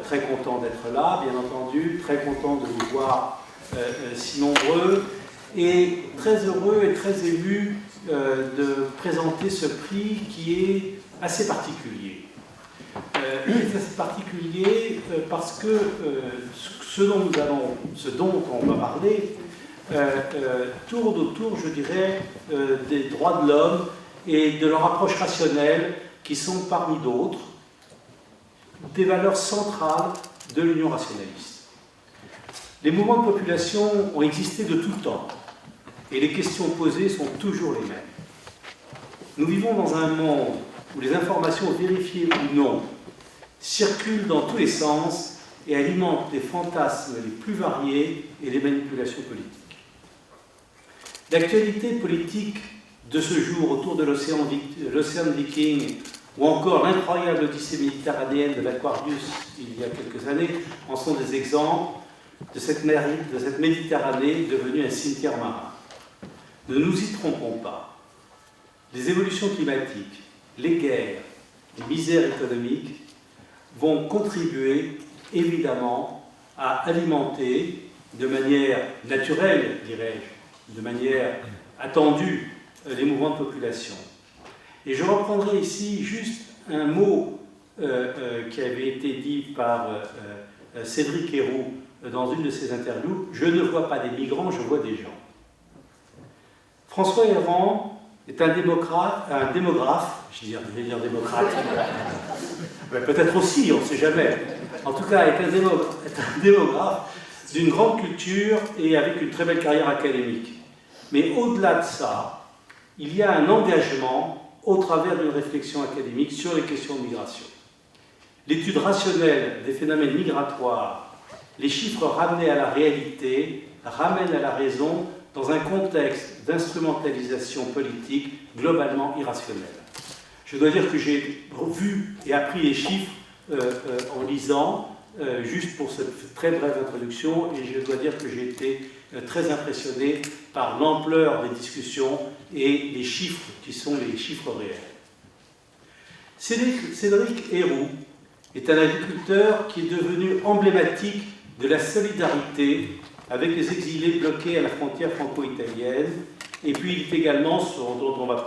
très content d'être là, bien entendu, très content de vous voir si nombreux, et très heureux et très ému de présenter ce prix qui est assez particulier. Il est assez particulier parce que ce dont on va parler tourne autour, je dirais, des droits de l'homme et de leur approche rationnelle qui sont parmi d'autres des valeurs centrales de l'Union rationaliste. Les mouvements de population ont existé de tout temps et les questions posées sont toujours les mêmes. Nous vivons dans un monde où les informations vérifiées ou non circulent dans tous les sens et alimentent les fantasmes les plus variés et les manipulations politiques. L'actualité politique de ce jour autour de l'océan Viking ou encore l'incroyable odyssée méditerranéenne de l'Aquarius il y a quelques années en sont des exemples de cette Méditerranée devenue un cimetière marin. Ne nous y trompons pas. Les évolutions climatiques, les guerres, les misères économiques vont contribuer évidemment à alimenter de manière naturelle, dirais-je, de manière attendue, les mouvements de population. Et je reprendrai ici juste un mot qui avait été dit par Cédric Héroux dans une de ses interviews. Je ne vois pas des migrants, je vois des gens. François Héran est un démographe, je vais dire démocrate, peut-être aussi, on ne sait jamais. En tout cas, est un démographe d'une grande culture et avec une très belle carrière académique. Mais au-delà de ça, il y a un engagement au travers d'une réflexion académique sur les questions de migration. L'étude rationnelle des phénomènes migratoires, les chiffres ramenés à la réalité, ramènent à la raison dans un contexte d'instrumentalisation politique globalement irrationnelle. Je dois dire que j'ai vu et appris les chiffres en lisant, juste pour cette très brève introduction, et je dois dire que j'ai été très impressionné par l'ampleur des discussions et les chiffres qui sont les chiffres réels. Cédric Héroux est un agriculteur qui est devenu emblématique de la solidarité avec les exilés bloqués à la frontière franco-italienne, et puis il est également, dont on va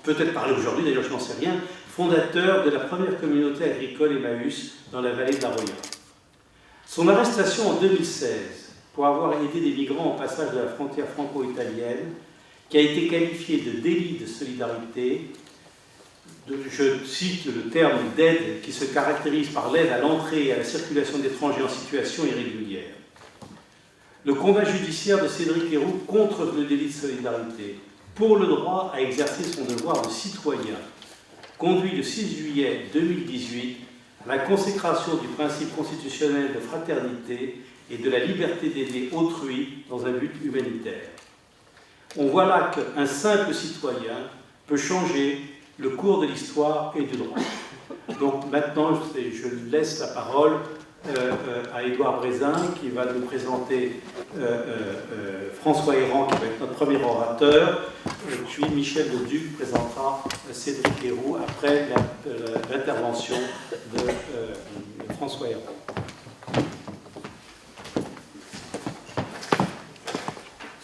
peut-être parler aujourd'hui, d'ailleurs je n'en sais rien, fondateur de la première communauté agricole Emmaüs dans la vallée de la Roya. Son arrestation en 2016 pour avoir aidé des migrants au passage de la frontière franco-italienne, qui a été qualifiée de délit de solidarité, je cite le terme d'aide qui se caractérise par l'aide à l'entrée et à la circulation d'étrangers en situation irrégulière. Le combat judiciaire de Cédric Héroux contre le délit de solidarité, pour le droit à exercer son devoir de citoyen, conduit le 6 juillet 2018 à la consécration du principe constitutionnel de fraternité et de la liberté d'aider autrui dans un but humanitaire. On voit là qu'un simple citoyen peut changer le cours de l'histoire et du droit. Donc maintenant, je laisse la parole à Édouard Brézin qui va nous présenter François Héran qui va être notre premier orateur, puis Michel Leduc présentera Cédric Héroux après l'intervention de François Héran.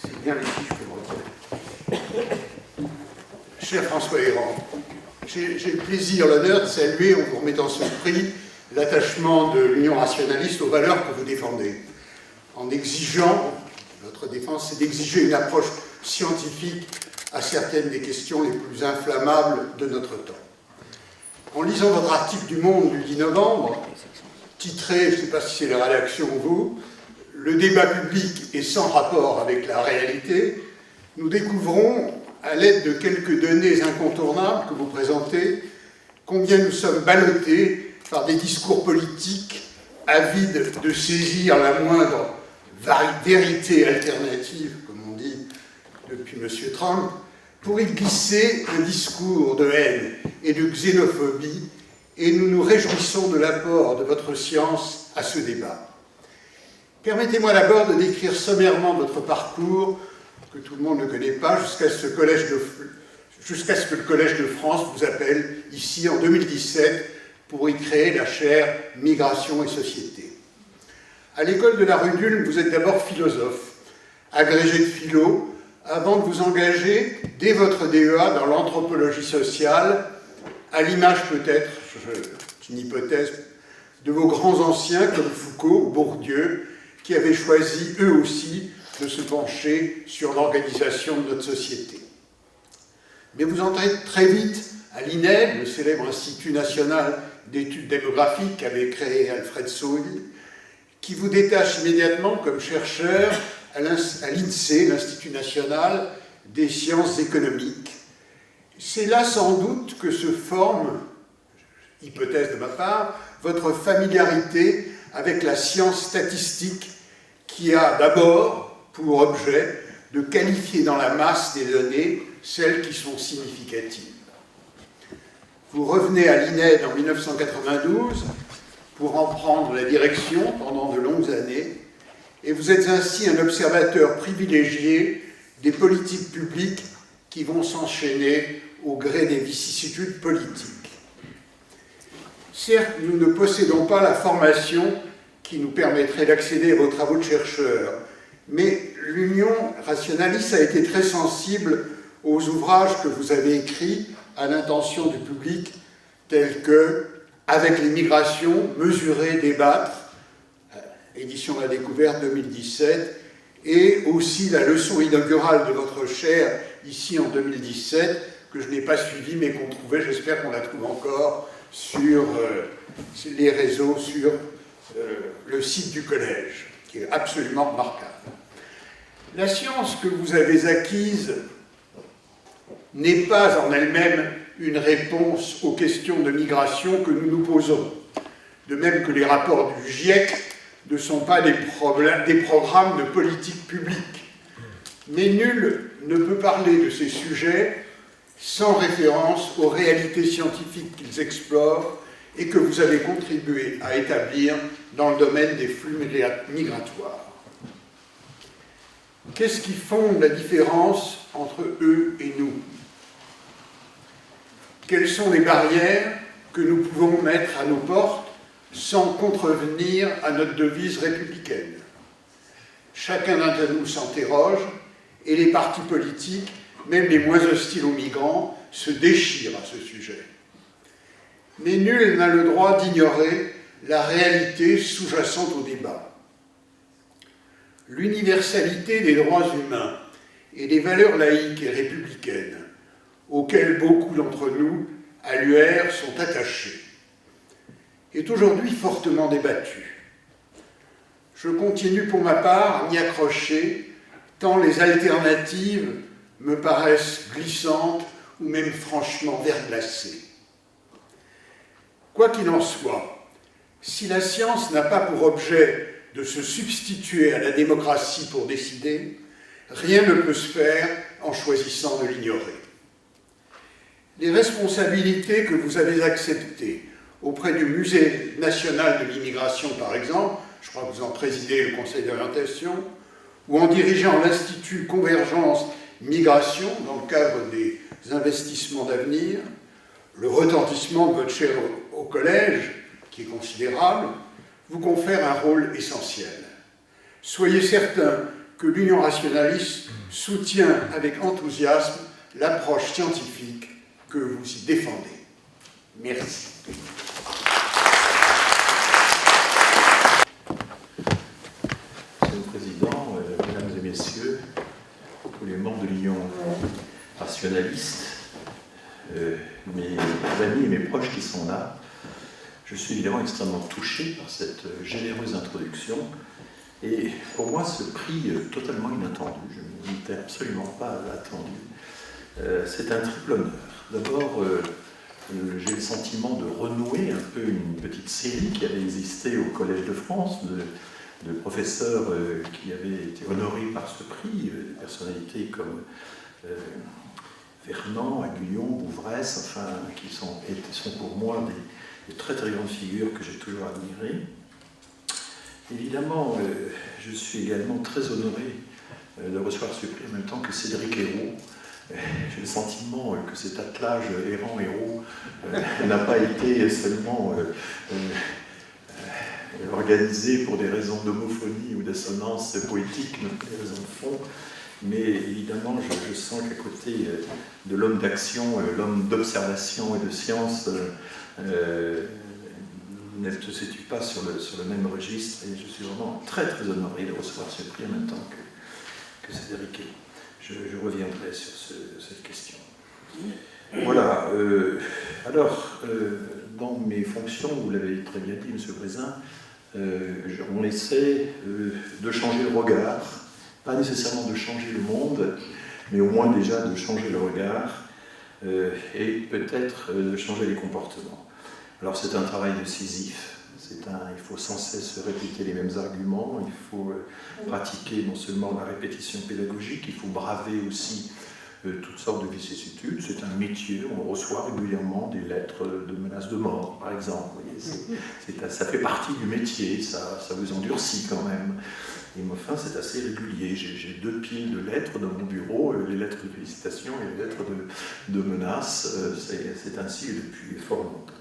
C'est bien les chiffres que vous retenez. Cher François Héran, j'ai le plaisir, l'honneur de saluer en vous remettant ce prix l'attachement de l'Union rationaliste aux valeurs que vous défendez. En exigeant, votre défense, c'est d'exiger une approche scientifique à certaines des questions les plus inflammables de notre temps. En lisant votre article du Monde du 10 novembre, titré, je ne sais pas si c'est la rédaction ou vous, « Le débat public est sans rapport avec la réalité », nous découvrons, à l'aide de quelques données incontournables que vous présentez, combien nous sommes ballottés par des discours politiques avides de saisir la moindre vérité alternative, comme on dit depuis M. Trump, pour y glisser un discours de haine et de xénophobie, et nous nous réjouissons de l'apport de votre science à ce débat. Permettez-moi d'abord de décrire sommairement votre parcours, que tout le monde ne connaît pas, jusqu'à ce que le Collège de France vous appelle, ici en 2017, pour y créer la chaire Migration et Société. À l'école de la rue d'Ulm, vous êtes d'abord philosophe, agrégé de philo, avant de vous engager dès votre DEA dans l'anthropologie sociale, à l'image peut-être, c'est une hypothèse, de vos grands anciens comme Foucault ou Bourdieu, qui avaient choisi eux aussi de se pencher sur l'organisation de notre société. Mais vous entrez très vite à l'INED, le célèbre Institut national d'études démographiques qu'avait créé Alfred Sohi, qui vous détache immédiatement comme chercheur à l'INSEE, l'Institut national des sciences économiques. C'est là sans doute que se forme, hypothèse de ma part, votre familiarité avec la science statistique qui a d'abord pour objet de qualifier dans la masse des données celles qui sont significatives. Vous revenez à l'INED en 1992 pour en prendre la direction pendant de longues années, et vous êtes ainsi un observateur privilégié des politiques publiques qui vont s'enchaîner au gré des vicissitudes politiques. Certes, nous ne possédons pas la formation qui nous permettrait d'accéder à vos travaux de chercheur, mais l'Union rationaliste a été très sensible aux ouvrages que vous avez écrits à l'intention du public, tels que « Avec l'immigration, mesurer, débattre », édition La Découverte 2017, et aussi la leçon inaugurale de votre chaire, ici en 2017, que je n'ai pas suivie, mais qu'on trouvait, j'espère qu'on la trouve encore, sur les réseaux, sur le site du collège, qui est absolument remarquable. La science que vous avez acquise n'est pas en elle-même une réponse aux questions de migration que nous nous posons, de même que les rapports du GIEC ne sont pas des programmes de politique publique. Mais nul ne peut parler de ces sujets sans référence aux réalités scientifiques qu'ils explorent et que vous avez contribué à établir dans le domaine des flux migratoires. Qu'est-ce qui fonde la différence entre eux et nous? Quelles sont les barrières que nous pouvons mettre à nos portes sans contrevenir à notre devise républicaine? Chacun d'entre nous s'interroge et les partis politiques, même les moins hostiles aux migrants, se déchirent à ce sujet. Mais nul n'a le droit d'ignorer la réalité sous-jacente au débat. L'universalité des droits humains et des valeurs laïques et républicaines auxquelles beaucoup d'entre nous, à l'UR, sont attachés, est aujourd'hui fortement débattue. Je continue pour ma part à m'y accrocher, tant les alternatives me paraissent glissantes ou même franchement verglacées. Quoi qu'il en soit, si la science n'a pas pour objet de se substituer à la démocratie pour décider, rien ne peut se faire en choisissant de l'ignorer. Les responsabilités que vous avez acceptées auprès du Musée national de l'immigration, par exemple, je crois que vous en présidez le conseil d'orientation, ou en dirigeant l'Institut Convergence Migration dans le cadre des investissements d'avenir, le retentissement de votre chaire au collège, qui est considérable, vous confère un rôle essentiel. Soyez certains que l'Union rationaliste soutient avec enthousiasme l'approche scientifique que vous y défendez. Merci. Monsieur le Président, Mesdames et Messieurs, tous les membres de l'Union rationaliste, mes amis et mes proches qui sont là, je suis évidemment extrêmement touché par cette généreuse introduction. Et pour moi, ce prix totalement inattendu, je ne m'étais absolument pas attendu, c'est un triple honneur. D'abord, j'ai le sentiment de renouer un peu une petite série qui avait existé au Collège de France, de professeurs qui avaient été honorés par ce prix, des personnalités comme Fernand, Aguillon, Bouvresse, enfin, qui sont pour moi des très très grandes figures que j'ai toujours admirées. Évidemment, je suis également très honoré de recevoir ce prix en même temps que Cédric Héroux, j'ai le sentiment que cet attelage errant-héros n'a pas été seulement organisé pour des raisons d'homophonie ou d'assonance poétique, mais pour des raisons de fond. Mais évidemment, je sens qu'à côté de l'homme d'action, l'homme d'observation et de science ne se situe pas sur le même registre, et je suis vraiment très très honoré de recevoir ce prix en même temps que Cédric. Je reviendrai sur cette question. Voilà. Alors, dans mes fonctions, vous l'avez très bien dit, M. Brézin, on essaie de changer le regard, pas nécessairement de changer le monde, mais au moins déjà de changer le regard et peut-être de changer les comportements. Alors c'est un travail décisif, il faut sans cesse répéter les mêmes arguments, il faut pratiquer non seulement la répétition pédagogique, il faut braver aussi toutes sortes de vicissitudes. C'est un métier, on reçoit régulièrement des lettres de menaces de mort, par exemple. Vous voyez, ça fait partie du métier, ça vous endurcit quand même. Et enfin, c'est assez régulier. J'ai 2 piles de lettres dans mon bureau, les lettres de félicitations et les lettres de menaces. C'est ainsi depuis fort longtemps.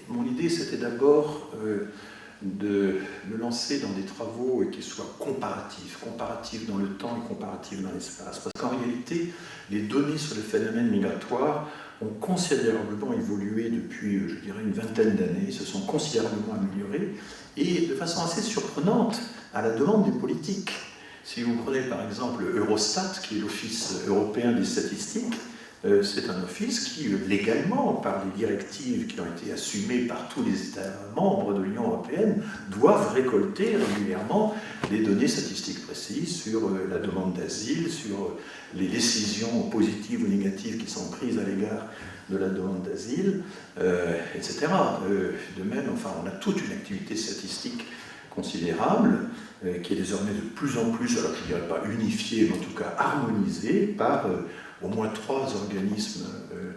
Mon idée, c'était d'abord de me lancer dans des travaux qui soient comparatifs dans le temps et comparatifs dans l'espace. Parce qu'en réalité, les données sur le phénomène migratoire ont considérablement évolué depuis, je dirais, une vingtaine d'années, se sont considérablement améliorées, et de façon assez surprenante à la demande des politiques. Si vous prenez par exemple Eurostat, qui est l'Office européen des statistiques, c'est un office qui, légalement, par les directives qui ont été assumées par tous les États membres de l'Union européenne, doivent récolter régulièrement des données statistiques précises sur la demande d'asile, sur les décisions positives ou négatives qui sont prises à l'égard de la demande d'asile, etc. De même, enfin, on a toute une activité statistique considérable qui est désormais de plus en plus, alors je ne dirais pas unifiée, mais en tout cas harmonisée par au moins 3 organismes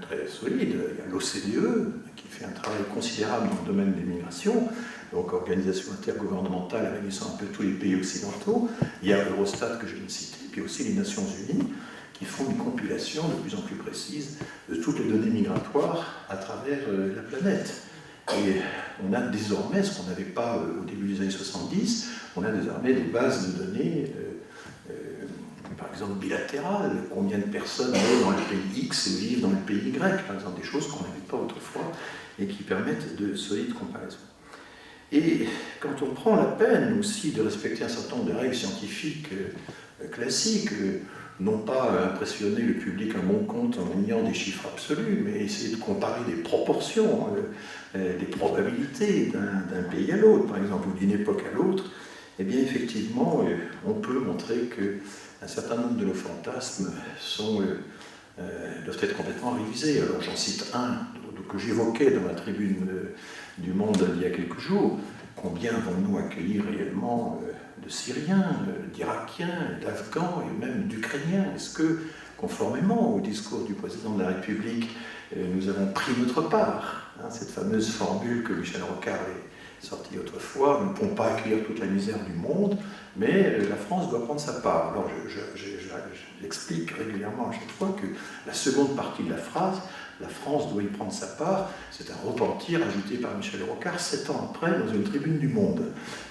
très solides. Il y a l'OCDE, qui fait un travail considérable dans le domaine des migrations, donc organisation intergouvernementale réunissant un peu tous les pays occidentaux. Il y a Eurostat que je viens de citer, puis aussi les Nations Unies, qui font une compilation de plus en plus précise de toutes les données migratoires à travers la planète. Et on a désormais, ce qu'on n'avait pas au début des années 70, on a désormais des bases de données par exemple bilatérales, combien de personnes vivent dans le pays X et vivent dans le pays Y, par exemple, des choses qu'on n'avait pas autrefois et qui permettent de solides comparaisons. Et quand on prend la peine aussi de respecter un certain nombre de règles scientifiques classiques, non pas impressionner le public à mon compte en ayant des chiffres absolus, mais essayer de comparer des proportions, des probabilités d'un pays à l'autre, par exemple, ou d'une époque à l'autre, eh bien effectivement, on peut montrer qu'un certain nombre de nos fantasmes doivent être complètement révisés. Alors j'en cite un que j'évoquais dans la tribune du Monde il y a quelques jours. Combien vont-nous accueillir réellement de Syriens, d'Irakiens, d'Afghans et même d'Ukrainiens? Est-ce que, conformément au discours du président de la République, nous avons pris notre part, cette fameuse formule que Michel Rocard est sortie autrefois, nous ne pouvons pas accueillir toute la misère du monde, mais la France doit prendre sa part. Alors j'explique régulièrement à chaque fois que la seconde partie de la phrase, la France doit y prendre sa part, c'est un repentir ajouté par Michel Rocard 7 ans après dans une tribune du Monde.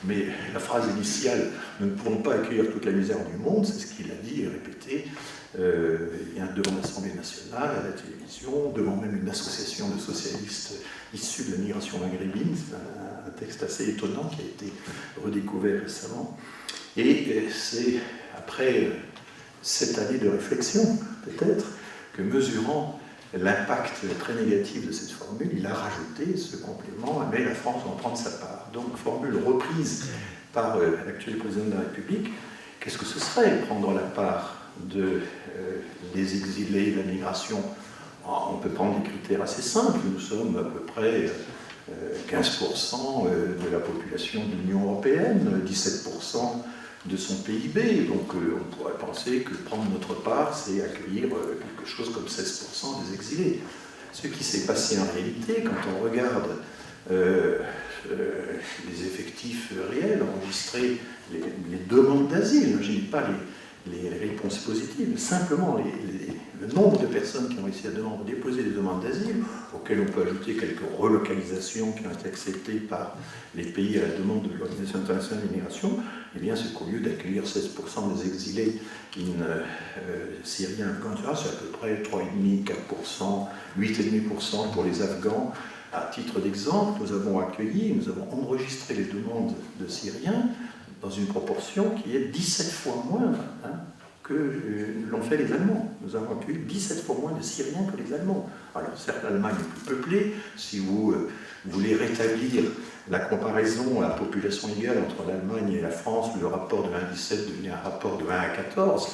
Mais la phrase initiale, nous ne pouvons pas accueillir toute la misère du monde, c'est ce qu'il a dit et répété devant l'Assemblée nationale, à la télévision, devant même une association de socialistes issus de la migration maghrébine. C'est un texte assez étonnant qui a été redécouvert récemment. Et c'est après cette année de réflexion, peut-être, que mesurant l'impact très négatif de cette formule, il a rajouté ce complément, mais la France va en prendre sa part. Donc, formule reprise par l'actuel président de la République, qu'est-ce que ce serait prendre la part des exilés, de la migration? On peut prendre des critères assez simples, nous sommes à peu près 15% de la population de l'Union européenne, 17% de son PIB, donc on pourrait penser que prendre notre part, c'est accueillir quelque chose comme 16% des exilés. Ce qui s'est passé en réalité, quand on regarde les effectifs réels enregistrés, les demandes d'asile, je ne dis pas les réponses positives. Simplement, le nombre de personnes qui ont réussi à déposer des demandes d'asile, auxquelles on peut ajouter quelques relocalisations qui ont été acceptées par les pays à la demande de l'Organisation internationale de l'immigration, eh bien, c'est qu'au lieu d'accueillir 16% des exilés syriens, afghans, c'est à peu près 3,5%, 4%, 8,5% pour les Afghans. À titre d'exemple, nous avons enregistré les demandes de Syriens dans une proportion qui est 17 fois moindre que l'ont fait les Allemands. Nous avons accueilli 17 fois moins de Syriens que les Allemands. Alors certes, l'Allemagne est plus peuplée. Si vous voulez rétablir la comparaison à la population égale entre l'Allemagne et la France, le rapport de 1 à 17 devient un rapport de 1 à 14.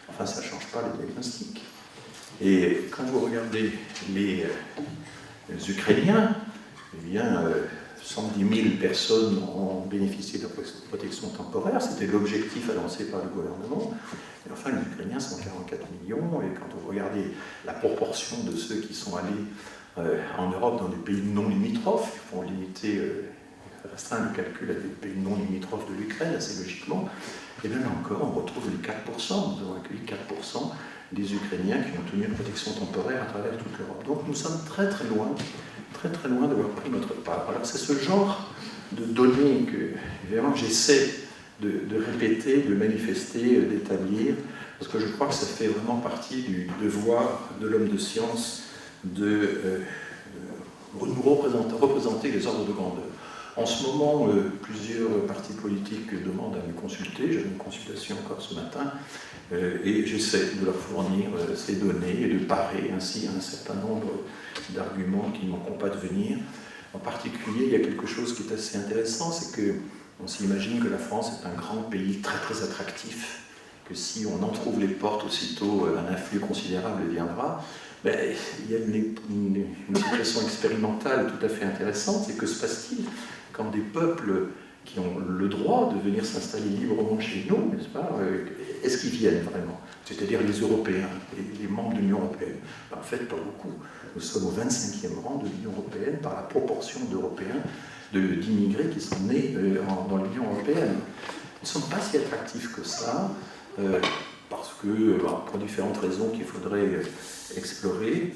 Enfin, ça ne change pas le diagnostic. Et quand vous regardez les Ukrainiens, eh bien, 110 000 personnes ont bénéficié de protection temporaire. C'était l'objectif annoncé par le gouvernement. Et enfin, les Ukrainiens sont 44 millions. Et quand vous regardez la proportion de ceux qui sont allés en Europe dans des pays non limitrophes, il faut restreindre le calcul à des pays non limitrophes de l'Ukraine, assez logiquement, et bien là encore, on retrouve les 4%. Nous avons accueilli 4% des Ukrainiens qui ont obtenu une protection temporaire à travers toute l'Europe. Donc nous sommes très très loin d'avoir pris notre part. Alors c'est ce genre de données que évidemment j'essaie de répéter, de manifester, d'établir, parce que je crois que ça fait vraiment partie du devoir de l'homme de science de nous représenter les ordres de grandeur. En ce moment, plusieurs partis politiques demandent à me consulter. J'avais une consultation encore ce matin, et j'essaie de leur fournir ces données et de parer ainsi un certain nombre d'arguments qui ne manqueront pas de venir. En particulier, il y a quelque chose qui est assez intéressant, c'est qu'on s'imagine que la France est un grand pays très très attractif, que si on en trouve les portes, aussitôt un afflux considérable viendra. Ben, il y a une situation expérimentale tout à fait intéressante, c'est que se passe-t-il quand des peuples qui ont le droit de venir s'installer librement chez nous, n'est-ce pas, est-ce qu'ils viennent vraiment? C'est-à-dire les Européens, les membres de l'Union européenne. En fait, pas beaucoup. Nous sommes au 25e rang de l'Union européenne par la proportion d'Européens, d'immigrés qui sont nés dans l'Union européenne. Ils ne sont pas si attractifs que ça, parce que, pour différentes raisons qu'il faudrait explorer.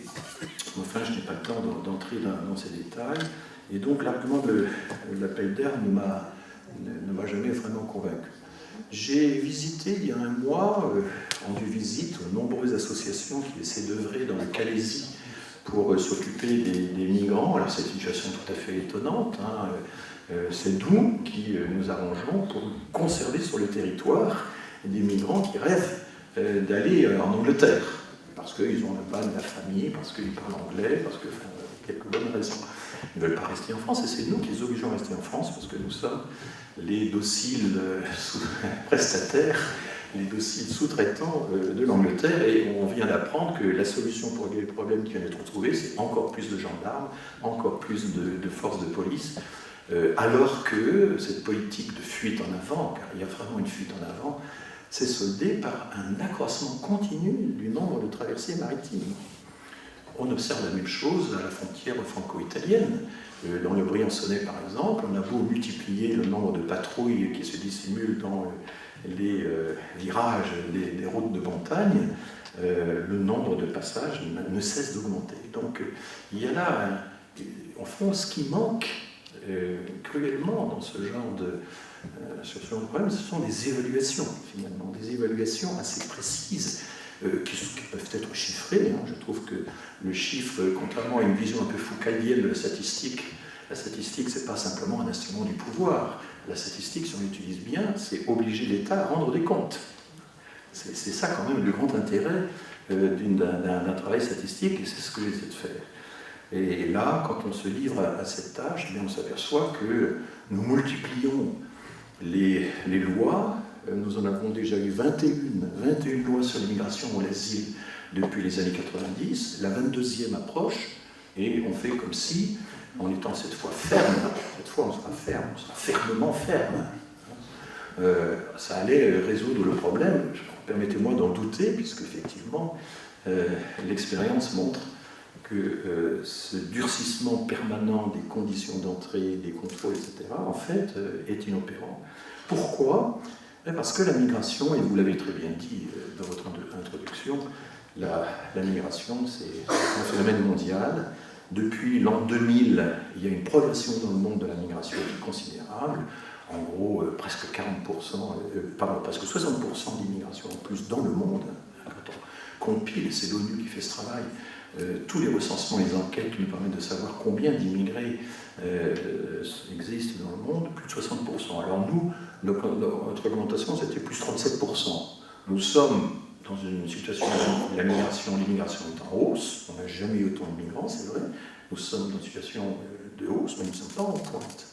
Enfin, je n'ai pas le temps d'entrer dans ces détails. Et donc, l'argument de l'appel d'air ne m'a jamais vraiment convaincu. J'ai visité il y a un mois, rendu visite aux nombreuses associations qui essaient d'œuvrer dans le Calaisis pour s'occuper des migrants. Alors, c'est une situation tout à fait étonnante. C'est nous qui nous arrangeons pour conserver sur le territoire des migrants qui rêvent d'aller en Angleterre, parce qu'ils ont là-bas de la famille, parce qu'ils parlent anglais, parce que quelques bonnes raisons. Ils ne veulent pas rester en France, et c'est nous qui les obligeons à rester en France, parce que nous sommes les dociles prestataires, les dociles sous-traitants de l'Angleterre, et on vient d'apprendre que la solution pour les problèmes qui viennent d'être trouvés, c'est encore plus de gendarmes, encore plus de forces de police, alors que cette politique de fuite en avant, car il y a vraiment une fuite en avant, s'est soldée par un accroissement continu du nombre de traversées maritimes. On observe la même chose à la frontière franco-italienne. Dans le Briançonnais, par exemple, on a beau multiplier le nombre de patrouilles qui se dissimulent dans les virages des routes de montagne, le nombre de passages ne cesse d'augmenter. Donc il y a là, en fond, ce qui manque cruellement dans ce genre sur ce genre de problème, ce sont des évaluations, finalement, des évaluations assez précises, qui peuvent être chiffrées. Je trouve que le chiffre, contrairement à une vision un peu foucaldienne de la statistique, ce n'est pas simplement un instrument du pouvoir. La statistique, si on l'utilise bien, c'est obliger l'État à rendre des comptes. C'est ça quand même le grand intérêt d'un travail statistique, et c'est ce que j'essaie de faire. Et là, quand on se livre à cette tâche, eh bien, on s'aperçoit que nous multiplions les lois. Nous en avons déjà eu 21 lois sur l'immigration ou l'asile depuis les années 90. La 22e approche, et on fait comme si, en étant cette fois ferme, cette fois on sera ferme, on sera fermement ferme, ça allait résoudre le problème. Permettez-moi d'en douter, puisque effectivement, l'expérience montre que ce durcissement permanent des conditions d'entrée, des contrôles, etc., en fait, est inopérant. Pourquoi ? Parce que la migration, et vous l'avez très bien dit dans votre introduction, la migration, c'est un phénomène mondial. Depuis l'an 2000, il y a une progression dans le monde de la migration qui est considérable. En gros, presque 40%, presque 60% d'immigration en plus dans le monde. Quand on compile, c'est l'ONU qui fait ce travail, tous les recensements, les enquêtes qui nous permettent de savoir combien d'immigrés existent dans le monde, plus de 60%. Alors nous, notre augmentation, c'était plus 37%. Nous sommes dans une situation où l'immigration est en hausse. On n'a jamais eu autant de migrants, c'est vrai. Nous sommes dans une situation de hausse, mais nous ne sommes pas en pointe.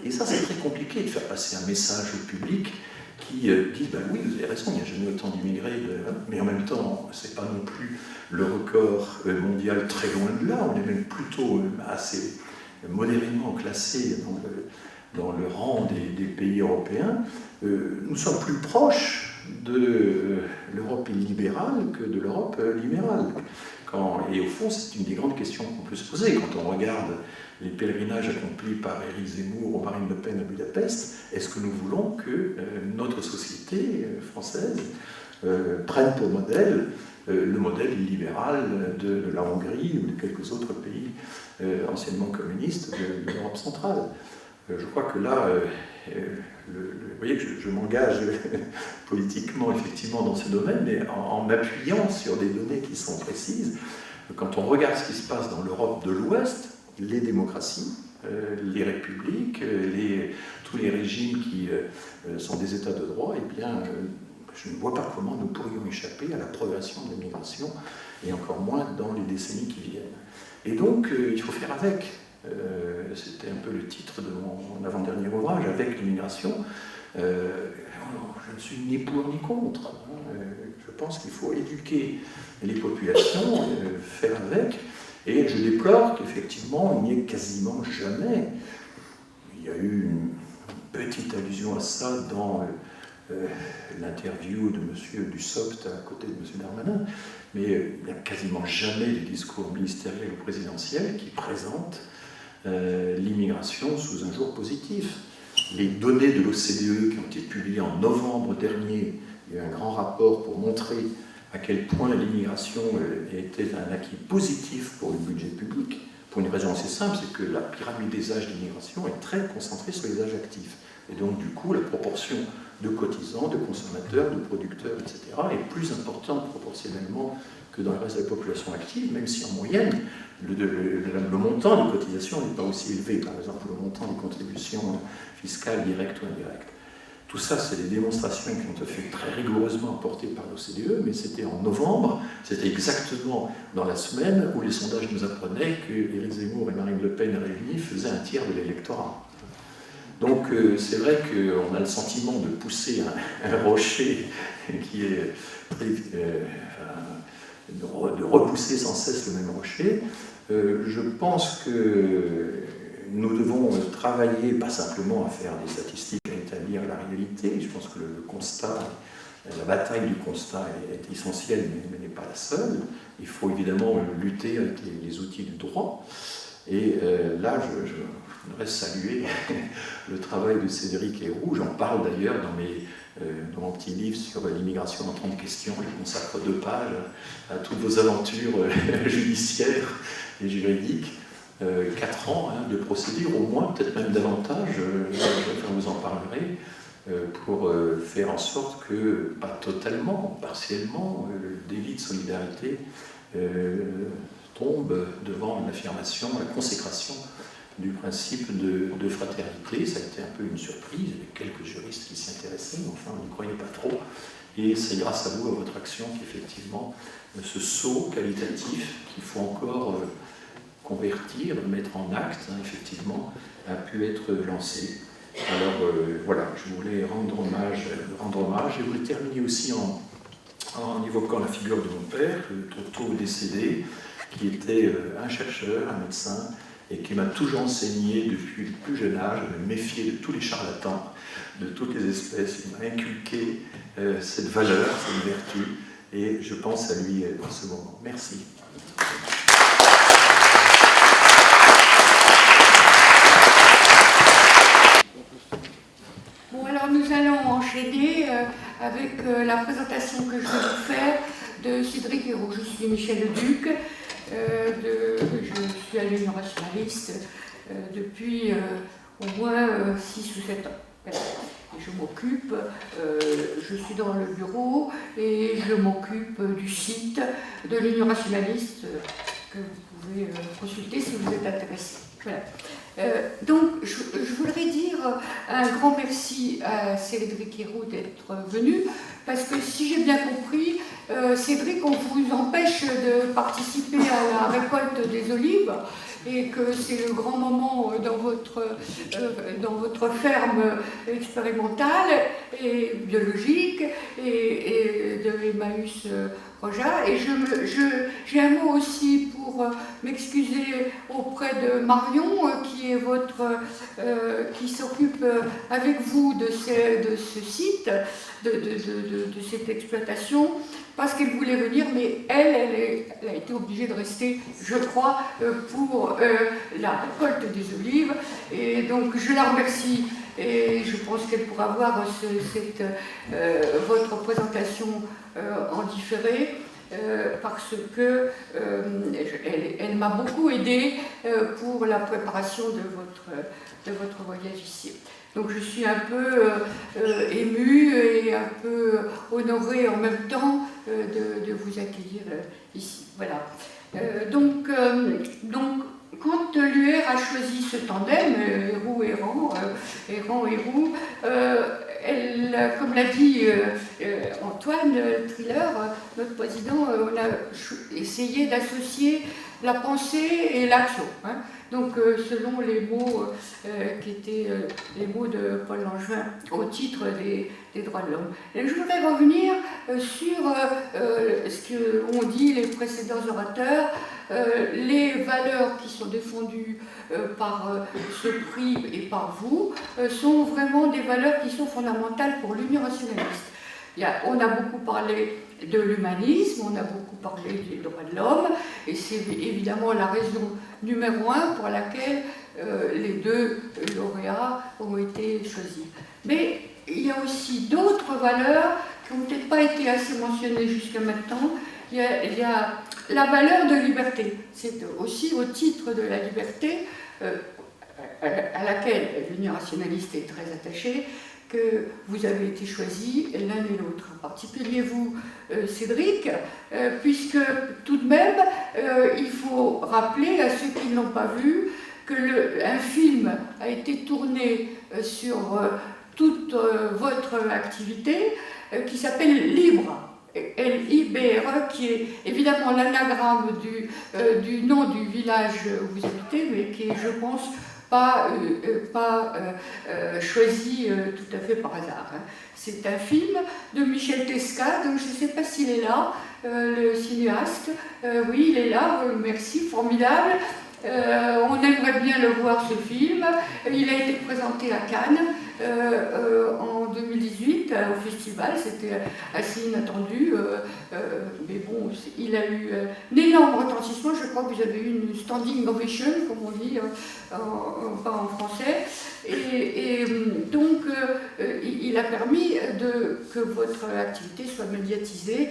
Et ça, c'est très compliqué de faire passer un message au public qui dit ben oui, vous avez raison, il n'y a jamais autant d'immigrés, mais en même temps, ce n'est pas non plus le record mondial très loin de là. On est même plutôt assez modérément classé dans le rang des pays européens. Nous sommes plus proches de l'Europe libérale que de l'Europe libérale. Et au fond, c'est une des grandes questions qu'on peut se poser quand on regarde les pèlerinages accomplis par Éric Zemmour ou Marine Le Pen à Budapest. Est-ce que nous voulons que notre société française prenne pour modèle le modèle libéral de la Hongrie ou de quelques autres pays anciennement communistes de l'Europe centrale? Je crois que là, vous voyez que je m'engage politiquement, effectivement, dans ce domaine, mais en m'appuyant sur des données qui sont précises. Quand on regarde ce qui se passe dans l'Europe de l'Ouest, les démocraties, les républiques, tous les régimes qui sont des États de droit, eh bien, je ne vois pas comment nous pourrions échapper à la progression de l'immigration, et encore moins dans les décennies qui viennent. Et donc, il faut faire avec. C'était un peu le titre de mon avant-dernier ouvrage, avec l'immigration. Je ne suis ni pour ni contre. Je pense qu'il faut éduquer les populations, faire avec. Et je déplore qu'effectivement, il n'y ait quasiment jamais. Il y a eu une petite allusion à ça dans l'interview de M. Dussopt à côté de M. Darmanin, mais il n'y a quasiment jamais de discours ministériel ou présidentiel qui présente l'immigration sous un jour positif. Les données de l'OCDE qui ont été publiées en novembre dernier, il y a eu un grand rapport pour montrer à quel point l'immigration était un acquis positif pour le budget public, pour une raison assez simple, c'est que la pyramide des âges d'immigration est très concentrée sur les âges actifs. Et donc, du coup, la proportion de cotisants, de consommateurs, de producteurs, etc., est plus importante proportionnellement que dans le reste de la population active, même si en moyenne, le montant de cotisation n'est pas aussi élevé. Par exemple, le montant des contributions fiscales directes ou indirectes. Tout ça, c'est des démonstrations qui ont été très rigoureusement apportées par l'OCDE, mais c'était en novembre, c'était exactement dans la semaine où les sondages nous apprenaient que Éric Zemmour et Marine Le Pen réunis faisaient un tiers de l'électorat. Donc c'est vrai qu'on a le sentiment de pousser un rocher qui est de repousser sans cesse le même rocher. Je pense que nous devons travailler, pas simplement à faire des statistiques, à établir la réalité. Je pense que le constat, la bataille du constat est essentielle, mais n'est pas la seule. Il faut évidemment lutter avec les outils du droit. Et là, je voudrais saluer le travail de Cédric Héroux. J'en parle d'ailleurs dans mon petit livre sur l'immigration en 30 questions. Je consacre 2 pages à toutes vos aventures judiciaires et juridiques. 4 ans de procédure, au moins, peut-être même davantage, je vous en parlerai, pour faire en sorte que, pas totalement, partiellement, le délit de solidarité tombe devant l'affirmation, la consécration du principe de fraternité. Ça a été un peu une surprise, il y avait quelques juristes qui s'y intéressaient, mais enfin on n'y croyait pas trop. Et c'est grâce à vous, à votre action, qu'effectivement, ce saut qualitatif qu'il faut encore convertir, mettre en acte, effectivement, a pu être lancé. Alors voilà, je voulais rendre hommage, et je voulais terminer aussi en évoquant la figure de mon père, trop tôt décédé, qui était un chercheur, un médecin, et qui m'a toujours enseigné depuis le plus jeune âge à me méfier de tous les charlatans, de toutes les espèces. Il m'a inculqué cette valeur, cette vertu, et je pense à lui dans ce moment. Merci. Bon, alors nous nous allons enchaîner avec la présentation que je vais vous faire de Cédric Hérault. Je suis Michel Leduc, je suis à l'Union rationaliste depuis au moins 6 ou 7 ans. Voilà. Je m'occupe, je suis dans le bureau et je m'occupe du site de l'Union rationaliste que vous pouvez consulter si vous êtes intéressé. Voilà. Donc, je voudrais dire un grand merci à Cédric Hérault d'être venu, parce que si j'ai bien compris, Cédric, on vous empêche de participer à la récolte des olives, et que c'est le grand moment dans votre ferme expérimentale et biologique et de Emmaüs Roja. Et j'ai un mot aussi pour m'excuser auprès de Marion, qui s'occupe avec vous de ce site, de cette exploitation, parce qu'elle voulait venir, mais elle a été obligée de rester, je crois, pour la récolte des olives. Et donc je la remercie, et je pense qu'elle pourra voir votre présentation en différé, parce que elle m'a beaucoup aidée pour la préparation de votre voyage ici. Donc je suis un peu émue et un peu honorée en même temps de vous accueillir ici. Voilà. Donc, quand l'UR a choisi ce tandem, Hérault-Errand, Errand-Hérault, comme l'a dit Antoine Triller, notre président, on a essayé d'associer la pensée et l'action. Hein. Donc, selon les mots qui étaient les mots de Paul Langevin au titre des droits de l'homme. Et je voudrais revenir sur ce qu'ont dit les précédents orateurs, les valeurs qui sont défendues par ce prix et par vous sont vraiment des valeurs qui sont fondamentales pour l'Union rationaliste. On a beaucoup parlé de l'humanisme, on a beaucoup parlé des droits de l'homme, et c'est évidemment la raison numéro 1 pour laquelle les 2 lauréats ont été choisis. Mais il y a aussi d'autres valeurs qui n'ont peut-être pas été assez mentionnées jusqu'à maintenant. Il y a la valeur de liberté. C'est aussi au titre de la liberté à laquelle l'Union rationaliste est très attachée, que vous avez été choisis l'un et l'autre. En particulier vous, Cédric, puisque tout de même, il faut rappeler à ceux qui ne l'ont pas vu qu'un film a été tourné sur toute votre activité qui s'appelle Libre. L-I-B-R-E, qui est évidemment l'anagramme du nom du village où vous habitez, mais qui est, je pense, pas choisi tout à fait par hasard. Hein. C'est un film de Michel Tesca, donc je ne sais pas s'il est là, le cinéaste. Oui, il est là, merci, formidable. On aimerait bien le voir, ce film. Il a été présenté à Cannes en 2018 au festival, c'était assez inattendu, mais bon, il a eu un énorme retentissement. Je crois que vous avez eu une standing ovation, comme on dit, pas en français, et donc il a permis que votre activité soit médiatisée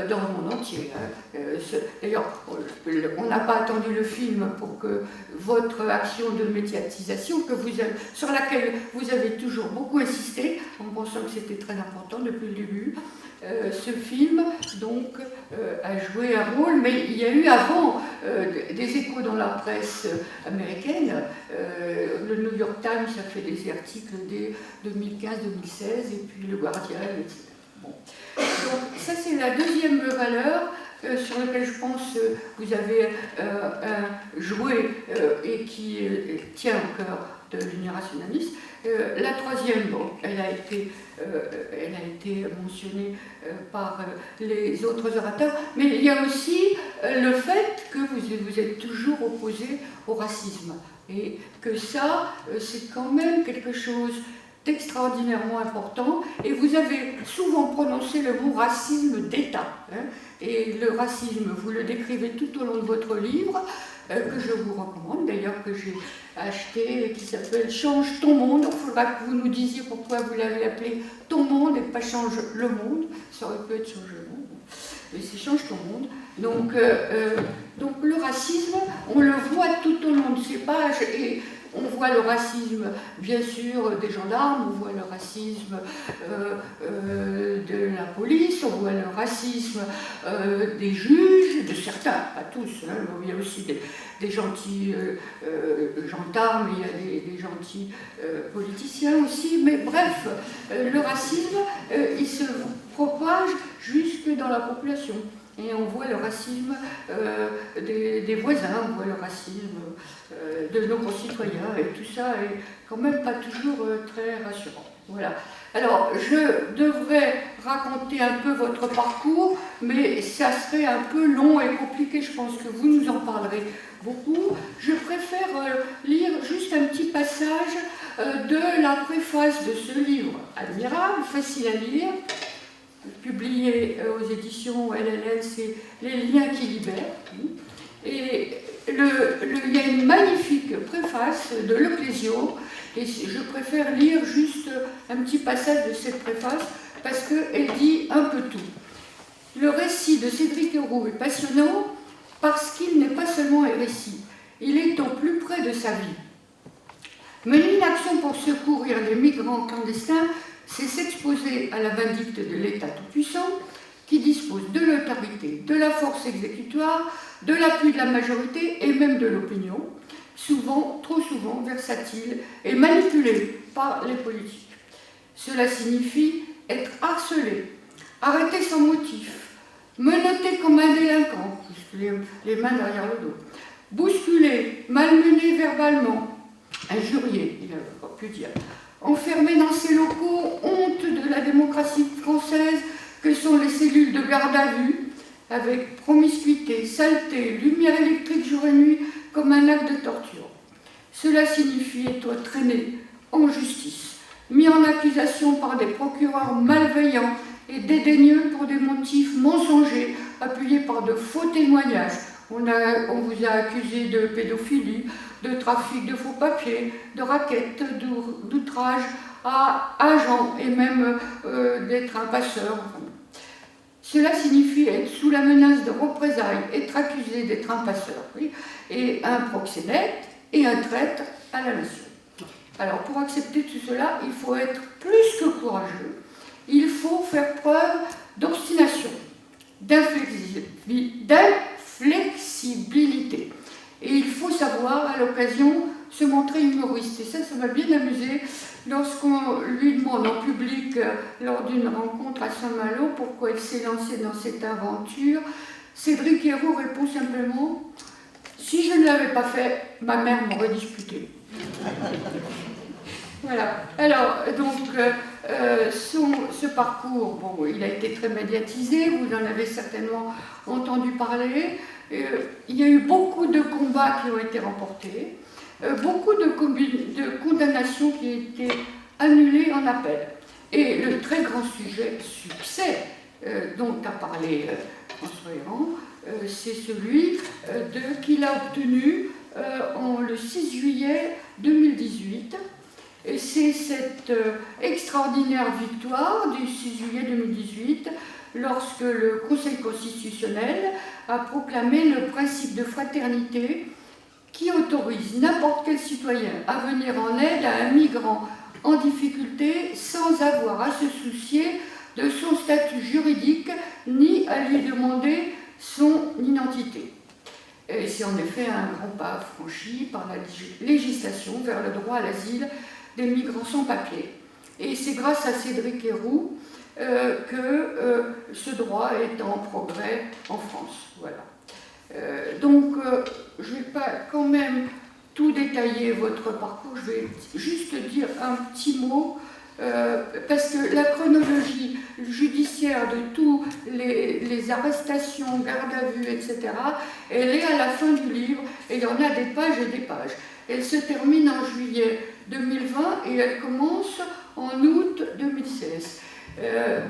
dans le monde entier. D'ailleurs, on n'a pas attendu le film pour que votre action de médiatisation, sur laquelle vous avez toujours beaucoup insisté, en pensant que c'était très important depuis le début, ce film donc a joué un rôle, mais il y a eu avant des échos dans la presse américaine. Le New York Times a fait des articles dès 2015-2016, et puis le Guardian, etc. Bon. Donc ça, c'est la deuxième valeur sur laquelle je pense vous avez joué et qui tient au cœur de l'Union rationaliste. La troisième, bon, elle a été mentionnée par les autres orateurs, mais il y a aussi le fait que vous êtes toujours opposé au racisme, et que ça, c'est quand même quelque chose d'extraordinairement important, et vous avez souvent prononcé le mot racisme d'État, hein, et le racisme, vous le décrivez tout au long de votre livre, que je vous recommande, d'ailleurs que j'ai acheté, qui s'appelle « Change ton monde ». Il faudra que vous nous disiez pourquoi vous l'avez appelé « Ton monde » et pas « Change le monde ». Ça aurait pu être « Change le monde ». Mais c'est « Change ton monde ». Donc le racisme, on le voit tout au long de ces pages, et on voit le racisme, bien sûr, des gendarmes, on voit le racisme de la police, on voit le racisme des juges, de certains, pas tous, hein, il y a aussi des gentils gendarmes, il y a des gentils politiciens aussi, mais bref, le racisme, il se propage jusque dans la population. Et on voit le racisme des voisins, on voit le racisme de nos concitoyens, et tout ça est quand même pas toujours très rassurant. Voilà. Alors, je devrais raconter un peu votre parcours, mais ça serait un peu long et compliqué, je pense que vous nous en parlerez beaucoup. Je préfère lire juste un petit passage de la préface de ce livre admirable, facile à lire, publié aux éditions LLL, c'est Les liens qui libèrent. Et il y a une magnifique préface de Leclésio, et je préfère lire juste un petit passage de cette préface parce qu'elle dit un peu tout. Le récit de Cédric Héroux est passionnant parce qu'il n'est pas seulement un récit, il est au plus près de sa vie. Mener une action pour secourir les migrants clandestins, c'est s'exposer à la vindicte de l'État tout-puissant qui dispose de l'autorité, de la force exécutoire, de l'appui de la majorité et même de l'opinion, souvent, trop souvent, versatile et manipulée par les politiques. Cela signifie être harcelé, arrêté sans motif, menotté comme un délinquant, les mains derrière le dos, bousculé, malmené verbalement, injurié, il a pu dire, enfermé dans ces locaux, honte de la démocratie française que sont les cellules de garde à vue, avec promiscuité, saleté, lumière électrique jour et nuit, comme un acte de torture. Cela signifie être traîné en justice, mis en accusation par des procureurs malveillants et dédaigneux pour des motifs mensongers, appuyés par de faux témoignages. On vous a accusé de pédophilie, de trafic de faux papiers, de raquettes, d'outrage à agents et même d'être un passeur. Cela signifie être sous la menace de représailles, être accusé d'être un passeur, oui, et un proxénète et un traître à la nation. Alors pour accepter tout cela, il faut être plus que courageux, il faut faire preuve d'obstination, d'inflexibilité. Et il faut savoir, à l'occasion, se montrer humoriste. Et ça m'a bien amusé lorsqu'on lui demande en public, lors d'une rencontre à Saint-Malo, pourquoi il s'est lancé dans cette aventure. Cédric Héroux répond simplement « Si je ne l'avais pas fait, ma mère m'aurait disputé. » Voilà. Alors, donc, ce parcours, bon, il a été très médiatisé, vous en avez certainement entendu parler. Il y a eu beaucoup de combats qui ont été remportés, beaucoup de condamnations qui ont été annulées en appel. Et le très grand succès dont a parlé François Héran, c'est celui qu'il a obtenu le 6 juillet 2018. Et c'est cette extraordinaire victoire du 6 juillet 2018 lorsque le Conseil constitutionnel a proclamé le principe de fraternité qui autorise n'importe quel citoyen à venir en aide à un migrant en difficulté sans avoir à se soucier de son statut juridique ni à lui demander son identité. Et c'est en effet un grand pas franchi par la législation vers le droit à l'asile des migrants sans papier. Et c'est grâce à Cédric Héroux que ce droit est en progrès en France. Voilà. Donc, je ne vais pas quand même tout détailler votre parcours, je vais juste dire un petit mot, parce que la chronologie judiciaire de tous les arrestations, garde à vue, etc., elle est à la fin du livre, et il y en a des pages et des pages. Elle se termine en juillet 2020 et elle commence en août 2016.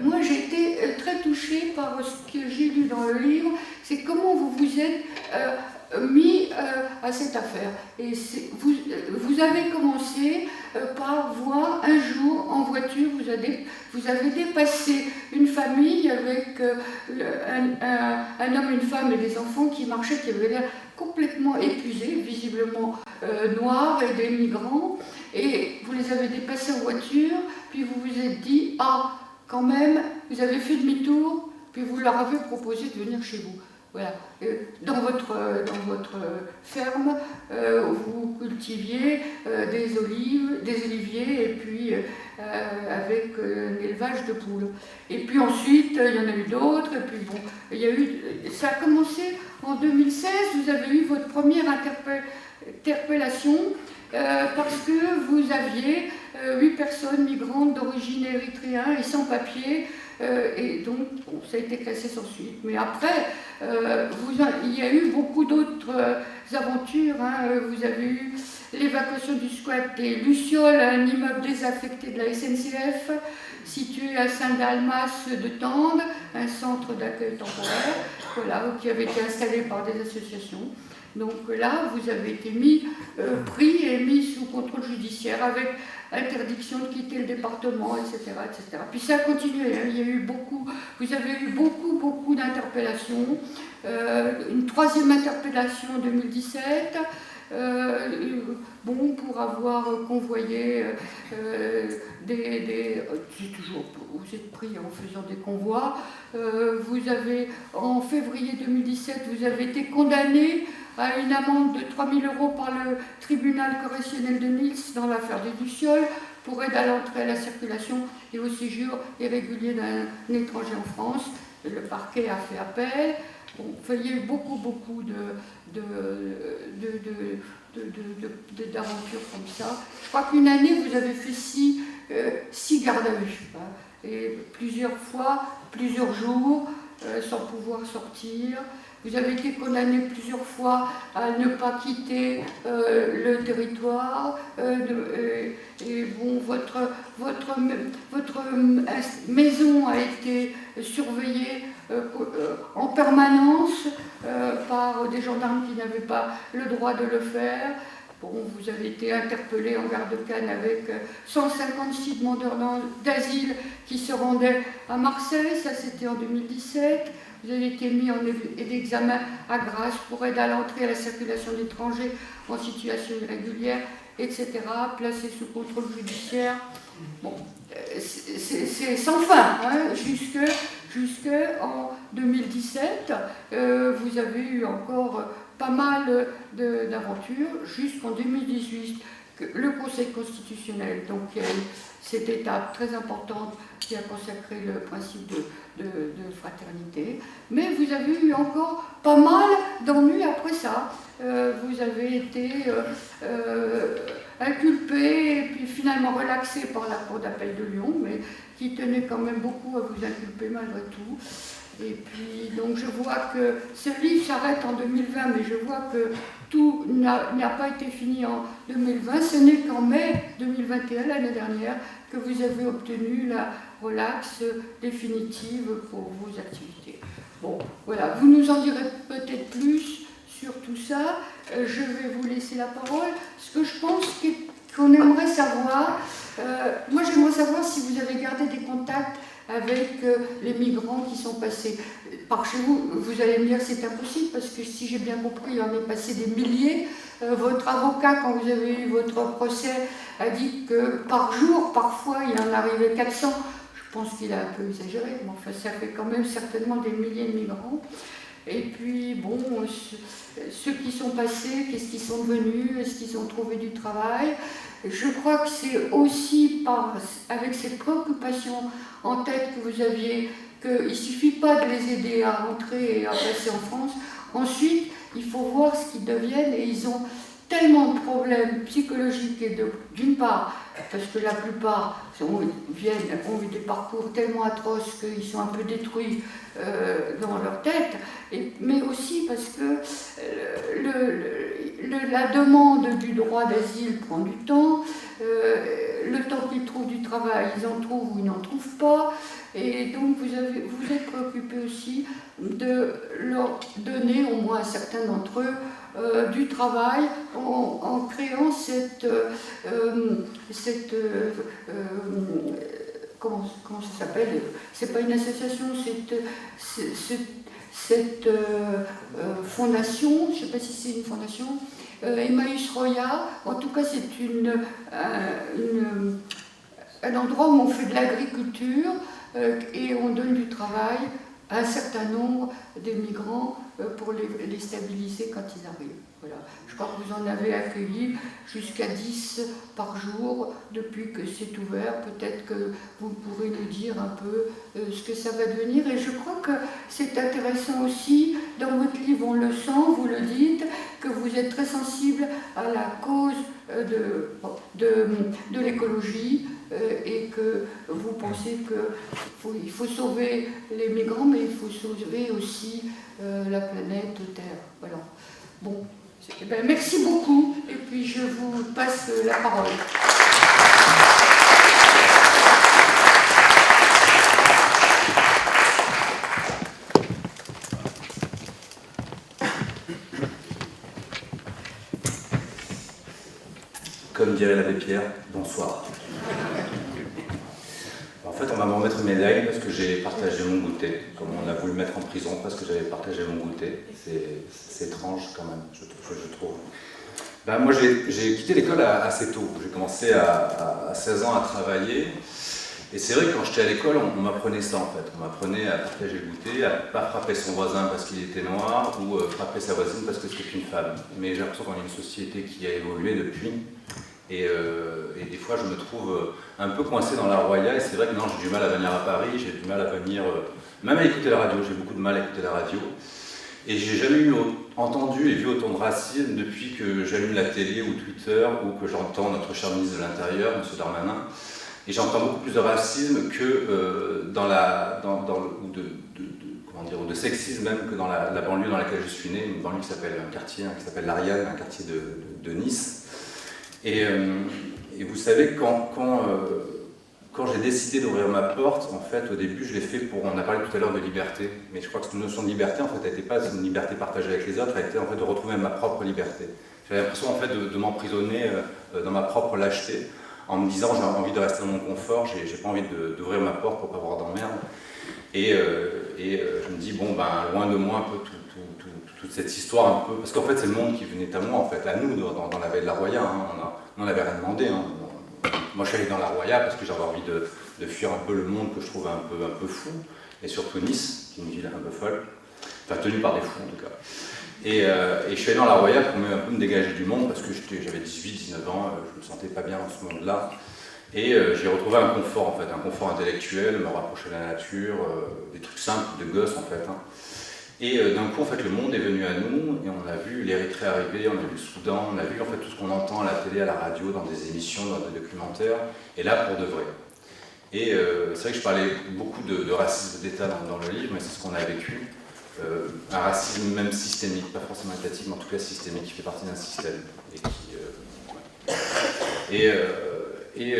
Moi, j'ai été très touchée par ce que j'ai lu dans le livre, c'est comment vous vous êtes mis à cette affaire. Et vous avez commencé par voir un jour en voiture, vous avez dépassé une famille avec un homme, une femme et des enfants qui marchaient, qui avaient l'air complètement épuisés, visiblement noirs et des migrants, et vous les avez dépassés en voiture, puis vous vous êtes dit, ah, quand même, vous avez fait demi-tour, puis vous leur avez proposé de venir chez vous. Voilà. Dans votre ferme, vous cultiviez des oliviers, et puis avec un élevage de poules. Et puis ensuite, il y en a eu d'autres, et puis bon, ça a commencé en 2016, vous avez eu votre première interpellation, parce que vous aviez 8 personnes migrantes d'origine érythréenne et sans papier, et donc bon, ça a été classé sans suite. Mais après, il y a eu beaucoup d'autres aventures. Hein. Vous avez eu l'évacuation du squat des Lucioles, un immeuble désaffecté de la SNCF, situé à Saint-Dalmas de Tende, un centre d'accueil temporaire, voilà, qui avait été installé par des associations. Donc là, vous avez été pris et mis sous contrôle judiciaire avec interdiction de quitter le département, etc. etc. Puis ça a continué, hein. Il y a eu vous avez eu beaucoup d'interpellations. Une 3e interpellation en 2017, pour avoir convoyé vous êtes pris en faisant des convois. Vous avez, en février 2017, vous avez été condamné à une amende de 3 000 € par le tribunal correctionnel de Nice dans l'affaire des Lucioles pour aide à l'entrée à la circulation et au séjour irrégulier d'un étranger en France. Le parquet a fait appel. Bon, il y a eu beaucoup d'aventures comme ça. Je crois qu'une année, vous avez fait 6 gardes à vue. Hein, et plusieurs fois, plusieurs jours, sans pouvoir sortir. Vous avez été condamné plusieurs fois à ne pas quitter le territoire. Et bon, votre maison a été surveillée en permanence par des gendarmes qui n'avaient pas le droit de le faire. Bon, vous avez été interpellé en gare de Cannes avec 156 demandeurs d'asile qui se rendaient à Marseille, ça c'était en 2017. Vous avez été mis en examen à Grasse pour aide à l'entrée à la circulation d'étrangers en situation irrégulière, etc., placé sous contrôle judiciaire. Bon, c'est sans fin, hein, jusque en 2017. Vous avez eu encore pas mal d'aventures, jusqu'en 2018, le Conseil constitutionnel, donc il y a eu cette étape très importante qui a consacré le principe de fraternité. Mais vous avez eu encore pas mal d'ennuis après ça. Vous avez été inculpé et puis finalement relaxé par la Cour d'appel de Lyon, mais qui tenait quand même beaucoup à vous inculper malgré tout. Et puis, donc je vois que ce livre s'arrête en 2020, mais je vois que tout n'a pas été fini en 2020. Ce n'est qu'en mai 2021, l'année dernière, que vous avez obtenu la relaxe définitive pour vos activités. Bon, voilà, vous nous en direz peut-être plus sur tout ça. Je vais vous laisser la parole. Ce que je pense qu'on aimerait savoir, moi j'aimerais savoir si vous avez gardé des contacts avec les migrants qui sont passés par chez vous. Vous allez me dire que c'est impossible, parce que si j'ai bien compris, il en est passé des milliers. Votre avocat, quand vous avez eu votre procès, a dit que par jour, parfois, il en arrivait 400. Je pense qu'il a un peu exagéré, mais enfin, ça fait quand même certainement des milliers de migrants. Et puis, bon, ceux qui sont passés, qu'est-ce qu'ils sont devenus? Est-ce qu'ils ont trouvé du travail? Je crois que c'est aussi avec cette préoccupation en tête que vous aviez, qu'il ne suffit pas de les aider à rentrer et à passer en France. Ensuite, il faut voir ce qu'ils deviennent, et ils ont tellement de problèmes psychologiques, et d'une part, parce que la plupart ont eu des parcours tellement atroces qu'ils sont un peu détruits dans leur tête, mais aussi parce que la demande du droit d'asile prend du temps, le temps qu'ils trouvent du travail, ils en trouvent ou ils n'en trouvent pas. Et donc vous êtes préoccupé aussi de leur donner, au moins à certains d'entre eux, du travail en créant comment ça s'appelle? C'est pas une association, cette fondation, je ne sais pas si c'est une fondation, Emmaüs Roya. En tout cas, c'est un endroit où on fait de l'agriculture et on donne du travail à un certain nombre de migrants pour les stabiliser quand ils arrivent. Voilà. Je crois que vous en avez accueilli jusqu'à 10 par jour depuis que c'est ouvert. Peut-être que vous pourrez nous dire un peu ce que ça va devenir. Et je crois que c'est intéressant aussi, dans votre livre, on le sent, vous le dites, que vous êtes très sensible à la cause de l'écologie et que vous pensez qu'il faut sauver les migrants, mais il faut sauver aussi la planète Terre. Voilà. Bon. Eh bien, merci beaucoup, et puis je vous passe la parole. Comme dirait l'abbé Pierre, bonsoir. En fait, on va me remettre une médaille parce que j'ai partagé mon goûter. Comme on a voulu me mettre en prison parce que j'avais partagé mon goûter. C'est étrange quand même, je trouve. Ben, moi, j'ai quitté l'école assez tôt. J'ai commencé à 16 ans à travailler. Et c'est vrai que quand j'étais à l'école, on m'apprenait ça en fait. On m'apprenait à partager le goûter, à ne pas frapper son voisin parce qu'il était noir ou frapper sa voisine parce que c'était une femme. Mais j'ai l'impression qu'on a une société qui a évolué depuis. Et des fois, je me trouve un peu coincé dans la Roya. Et c'est vrai que non, j'ai du mal à venir à Paris, j'ai du mal à venir, même à écouter la radio. J'ai beaucoup de mal à écouter la radio. Et j'ai jamais entendu et vu autant de racisme depuis que j'allume la télé ou Twitter ou que j'entends notre cher ministre de l'Intérieur, M. Darmanin. Et j'entends beaucoup plus de racisme que ou de sexisme même que dans la banlieue dans laquelle je suis né, une banlieue qui s'appelle l'Ariane, un quartier de Nice. Et vous savez, quand j'ai décidé d'ouvrir ma porte, en fait, au début, je l'ai fait on a parlé tout à l'heure de liberté, mais je crois que cette notion de liberté, en fait, elle n'était pas une liberté partagée avec les autres, elle était en fait de retrouver ma propre liberté. J'avais l'impression, en fait, de m'emprisonner dans ma propre lâcheté, en me disant, j'ai envie de rester dans mon confort, j'ai pas envie d'ouvrir ma porte pour pas avoir d'emmerde. Et je me dis, bon, ben, loin de moi un peu toute cette histoire un peu, parce qu'en fait c'est le monde qui venait à moi, en fait, à nous, dans la veille de la Roya, hein. On n'avait rien demandé. Hein. Moi je suis allé dans la Roya parce que j'avais envie de fuir un peu le monde que je trouvais un peu fou, et surtout Nice, qui est une ville un peu folle, enfin tenue par des fous en tout cas. Et je suis allé dans la Roya pour un peu me dégager du monde, parce que j'avais 18-19 ans, je me sentais pas bien dans ce monde-là. Et j'ai retrouvé un confort, en fait, un confort intellectuel, me rapprocher de la nature, des trucs simples, de gosse en fait. Hein. Et d'un coup, en fait, le monde est venu à nous, et on a vu l'Érythrée arriver, on a vu le Soudan, on a vu en fait tout ce qu'on entend à la télé, à la radio, dans des émissions, dans des documentaires, et là pour de vrai. Et c'est vrai que je parlais beaucoup de racisme d'État dans le livre, mais c'est ce qu'on a vécu. Un racisme même systémique, pas forcément étatique, mais en tout cas systémique, qui fait partie d'un système. Et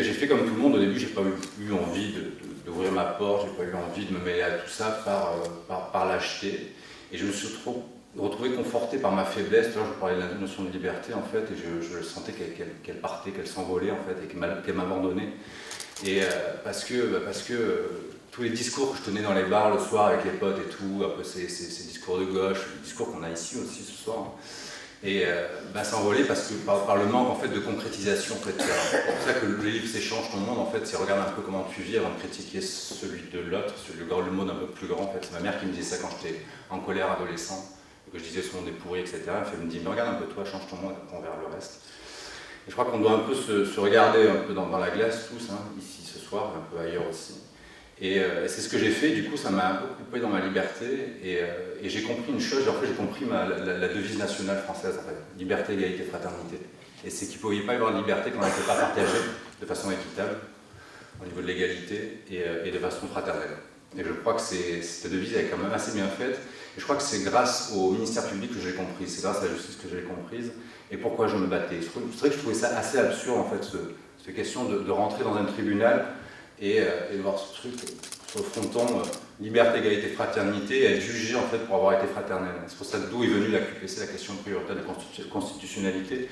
j'ai fait comme tout le monde, au début j'ai pas eu envie d'ouvrir ma porte, j'ai pas eu envie de me mêler à tout ça par lâcheté. Et je me suis retrouvé conforté par ma faiblesse. Là, je parlais de la notion de liberté en fait, et je sentais qu'elle partait, qu'elle s'envolait en fait, et qu'elle m'abandonnait. Et parce que tous les discours que je tenais dans les bars le soir avec les potes et tout, un peu ces discours de gauche, les discours qu'on a ici aussi ce soir, et s'envoler parce que par le manque en fait de concrétisation. En fait, c'est pour ça que le livre s'échange ton monde en fait, c'est regarde un peu comment tu vis avant de critiquer celui de l'autre, le monde un peu plus grand en fait. C'est ma mère qui me disait ça quand j'étais en colère adolescent, que je disais ce monde est pourri, etc. Elle me dit mais regarde un peu toi, change ton monde, on verra le reste. Et je crois qu'on doit un peu se regarder un peu dans la glace tous, hein, ici ce soir, un peu ailleurs aussi. Et c'est ce que j'ai fait, du coup ça m'a un peu coupé dans ma liberté, et j'ai compris une chose, en fait j'ai compris la devise nationale française, en fait, liberté, égalité, fraternité. Et c'est qu'il ne pouvait pas y avoir de liberté quand elle n'était pas partagée de façon équitable, au niveau de l'égalité, et de façon fraternelle. Et je crois que cette devise est quand même assez bien faite, et je crois que c'est grâce au ministère public que j'ai compris, c'est grâce à la justice que j'ai comprise, et pourquoi je me battais. C'est vrai que je trouvais ça assez absurde, en fait, C'est question de rentrer dans un tribunal et de voir ce truc sur le fronton liberté, égalité, fraternité, et être jugé en fait pour avoir été fraternel. C'est pour ça d'où est venue la QPC, la question prioritaire de constitutionnalité,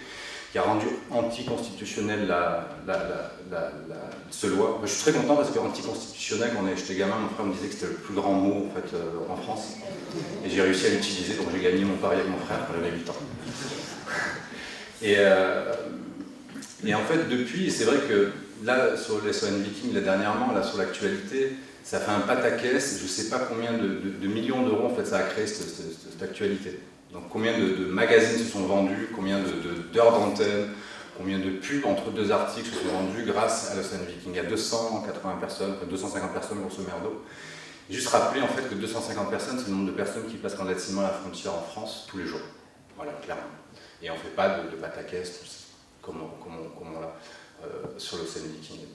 qui a rendu anticonstitutionnelle ce loi. Moi, je suis très content parce que anticonstitutionnel, quand j'étais gamin, mon frère me disait que c'était le plus grand mot en fait en France, et j'ai réussi à l'utiliser, donc j'ai gagné mon pari avec mon frère quand j'avais 8 ans. Et en fait, depuis, c'est vrai que là, sur les SON Viking, là, dernièrement, là, sur l'actualité, ça fait un pataquès, je ne sais pas combien de millions d'euros en fait, ça a créé cette actualité. Donc combien de magazines se sont vendus, combien d'heures d'antenne, combien de pubs entre 2 articles se sont vendus grâce à la SON Viking. Il y a 280 personnes, 250 personnes grosso merdo. Juste rappeler en fait que 250 personnes, c'est le nombre de personnes qui passent clandestinement à la frontière en France tous les jours. Voilà, clairement. Et on ne fait pas de pataquès, comme on l'a sur le SON Viking.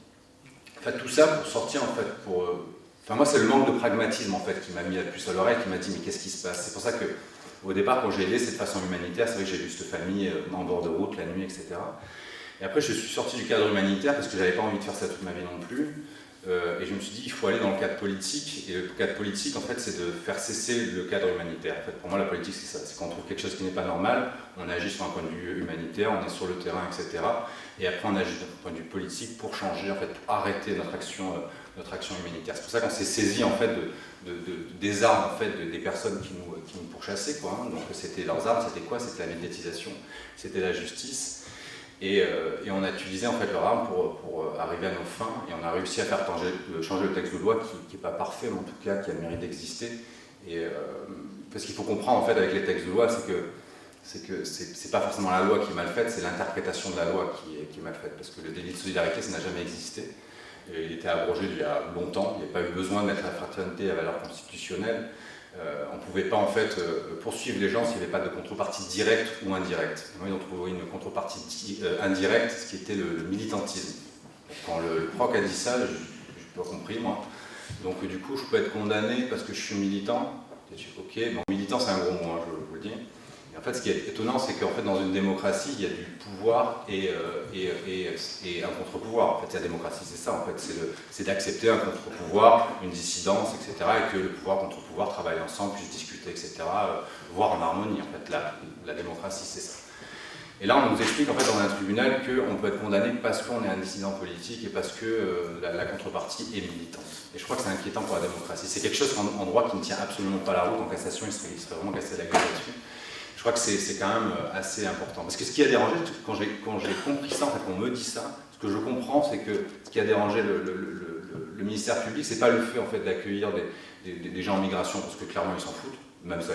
En fait, tout ça pour sortir, en fait, Enfin, moi, c'est le manque de pragmatisme, en fait, qui m'a mis la puce à l'oreille, qui m'a dit, mais qu'est-ce qui se passe? C'est pour ça que, au départ, quand j'ai aidé cette façon humanitaire, c'est vrai que j'ai vu cette famille en bord de route, la nuit, etc. Et après, je suis sorti du cadre humanitaire, parce que j'avais pas envie de faire ça toute ma vie non plus. Et je me suis dit, il faut aller dans le cadre politique. Et le cadre politique, en fait, c'est de faire cesser le cadre humanitaire. En fait, pour moi, la politique, c'est ça. C'est quand on trouve quelque chose qui n'est pas normal, on agit sur un point de vue humanitaire, on est sur le terrain, etc. Et après, on agit d'un point de vue politique pour changer, en fait, pour arrêter notre action humanitaire. C'est pour ça qu'on s'est saisi, en fait, des armes, en fait, des personnes qui nous pourchassaient, quoi. Hein. Donc, c'était leurs armes, c'était quoi? C'était la médiatisation, c'était la justice. Et on a utilisé en fait leur arme pour arriver à nos fins, et on a réussi à faire changer le texte de loi qui n'est pas parfait, mais en tout cas qui a le mérite d'exister. Parce qu'il faut comprendre en fait avec les textes de loi, c'est que c'est pas forcément la loi qui est mal faite, c'est l'interprétation de la loi qui est mal faite. Parce que le délit de solidarité, ça n'a jamais existé. Et il était abrogé il y a longtemps, il n'y a pas eu besoin de mettre la fraternité à valeur constitutionnelle. On ne pouvait pas en fait poursuivre les gens s'il n'y avait pas de contrepartie directe ou indirecte. Moi, ils ont trouvé une contrepartie indirecte, ce qui était le militantisme. Quand le proc a dit ça, je n'ai pas compris moi. Donc du coup, je peux être condamné parce que je suis militant. Ok, bon, militant c'est un gros mot, hein, je vous le dis. Et en fait, ce qui est étonnant, c'est qu'en fait, dans une démocratie, il y a du pouvoir et un contre-pouvoir. En fait, la démocratie, c'est ça. En fait, c'est d'accepter un contre-pouvoir, une dissidence, etc., et que le pouvoir contre-pouvoir travaillent ensemble, puissent discuter, etc., voire en harmonie. En fait, la démocratie, c'est ça. Et là, on nous explique en fait dans un tribunal qu'on peut être condamné parce qu'on est un dissident politique et parce que la contrepartie est militante. Et je crois que c'est inquiétant pour la démocratie. C'est quelque chose en droit qui ne tient absolument pas la route. En cassation, il serait vraiment cassé la gueule là-dessus. Je crois que c'est quand même assez important. Parce que ce qui a dérangé, quand j'ai compris ça, en fait, qu'on me dit ça, ce que je comprends, c'est que ce qui a dérangé le ministère public, c'est pas le fait en fait, d'accueillir des gens en migration, parce que clairement ils s'en foutent, même ça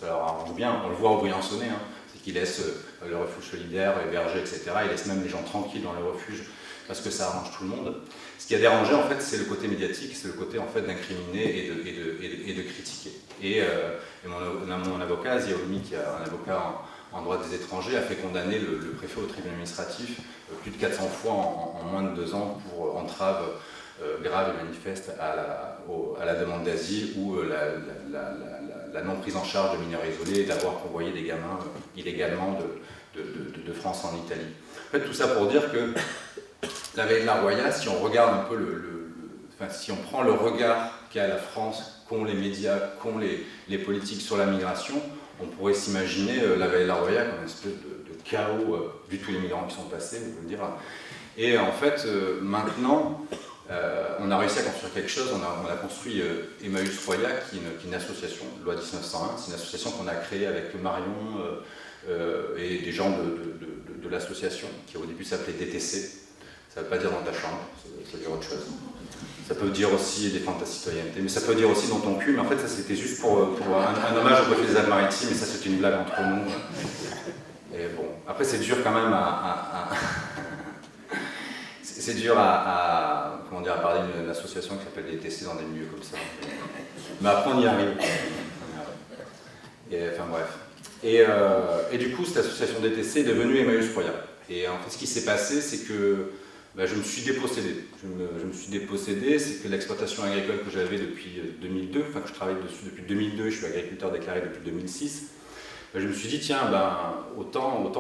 leur arrange bien, on le voit au Briançonnais, hein, c'est qu'ils laissent le refuge solidaire, héberger, etc. Ils laissent même les gens tranquilles dans le refuge, parce que ça arrange tout le monde. Ce qui a dérangé, en fait, c'est le côté médiatique, c'est le côté en fait, d'incriminer et de critiquer. Et mon avocat, Ziaoumi, qui est un avocat en droit des étrangers, a fait condamner le préfet au tribunal administratif plus de 400 fois en moins de 2 ans pour entrave grave et manifeste à la demande d'asile ou la non prise en charge de mineurs isolés et d'avoir convoyé des gamins illégalement de France en Italie. En fait, tout ça pour dire que la veille de la Roya, si on regarde un peu si on prend le regard qu'a la France, qu'ont les médias, qu'ont les politiques sur la migration, on pourrait s'imaginer la veille de la Roya comme une espèce de chaos, vu tous les migrants qui sont passés, on peut le dire. Et en fait, maintenant, on a réussi à construire quelque chose. On a construit Emmaüs Roya, qui est une association, loi 1901. C'est une association qu'on a créée avec Marion et des gens de l'association, qui au début s'appelait DTC. Ça ne veut pas dire dans ta chambre, ça veut dire autre chose. Ça peut dire aussi défendre ta citoyenneté, mais ça peut dire aussi dans ton cul. Mais en fait, ça c'était juste pour un hommage au préfet des Alpes-Maritimes, et ça c'est une blague entre nous. Et bon, après c'est dur quand même c'est dur à parler d'une association qui s'appelle DTC dans des milieux comme ça. Mais après on y arrive. Et, enfin bref. Et du coup, cette association DTC est devenue Emmaüs Roya. Et en fait, ce qui s'est passé, c'est que je me suis dépossédé. Je me suis dépossédé, c'est que l'exploitation agricole que j'avais depuis 2002, enfin que je travaille dessus depuis 2002, je suis agriculteur déclaré depuis 2006, je me suis dit, tiens, autant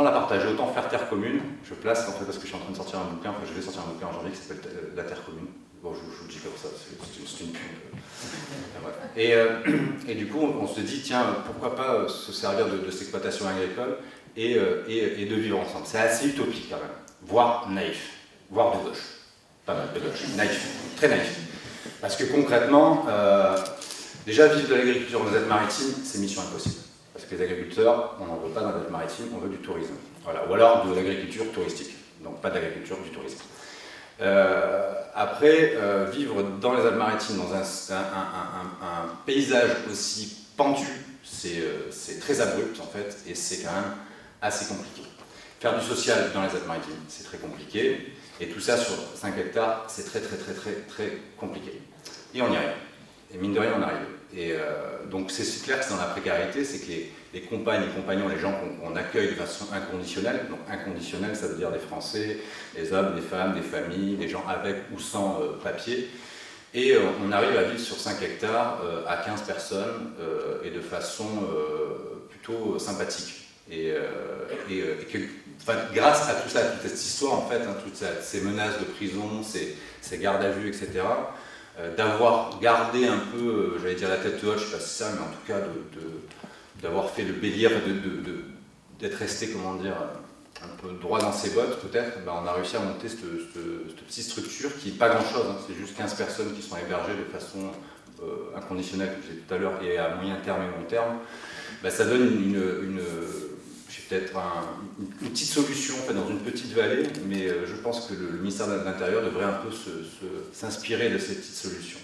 la partager, autant faire terre commune. Je place, en fait, parce que je suis en train de sortir un bouquin, je vais sortir un bouquin en janvier qui s'appelle La Terre commune. Bon, je vous le dis comme ça, c'est une pub. Et du coup, on se dit, tiens, pourquoi pas se servir de cette exploitation agricole et de vivre ensemble. C'est assez utopique quand même, voire naïf, voire de gauche. Pas mal de gauche, naïf, très naïf. Parce que concrètement, déjà vivre de l'agriculture dans les Alpes-Maritimes, c'est mission impossible. Parce que les agriculteurs, on n'en veut pas dans les Alpes-Maritimes, on veut du tourisme. Voilà. Ou alors de l'agriculture touristique. Donc pas d'agriculture, du tourisme. Après, vivre dans les Alpes-Maritimes, dans un paysage aussi pentu, c'est très abrupt en fait, et c'est quand même assez compliqué. Faire du social dans les Alpes-Maritimes, c'est très compliqué, et tout ça sur 5 hectares, c'est très compliqué. Et on y arrive. Et mine de rien, on arrive. Et donc c'est clair que c'est dans la précarité, c'est que les compagnes et compagnons, les gens qu'on accueille de façon inconditionnelle, donc inconditionnelle, ça veut dire des Français, des hommes, des femmes, des familles, des gens avec ou sans papier, et on arrive à vivre sur 5 hectares à 15 personnes et de façon plutôt sympathique. Et que, enfin, grâce à tout ça, à toute cette histoire, en fait, hein, toutes ces menaces de prison, ces gardes à vue, etc., d'avoir gardé un peu, j'allais dire la tête haute, je ne sais pas si c'est ça, mais en tout cas d'avoir fait le bélier, d'être resté, comment dire, un peu droit dans ses bottes peut-être, on a réussi à monter cette petite structure qui n'est pas grand-chose, hein, c'est juste 15 personnes qui sont hébergées de façon inconditionnelle, comme je disais tout à l'heure, et à moyen terme et long terme. Ça donne peut-être une petite solution en fait, dans une petite vallée, mais je pense que le ministère de l'Intérieur devrait un peu s'inspirer de ces petites solutions.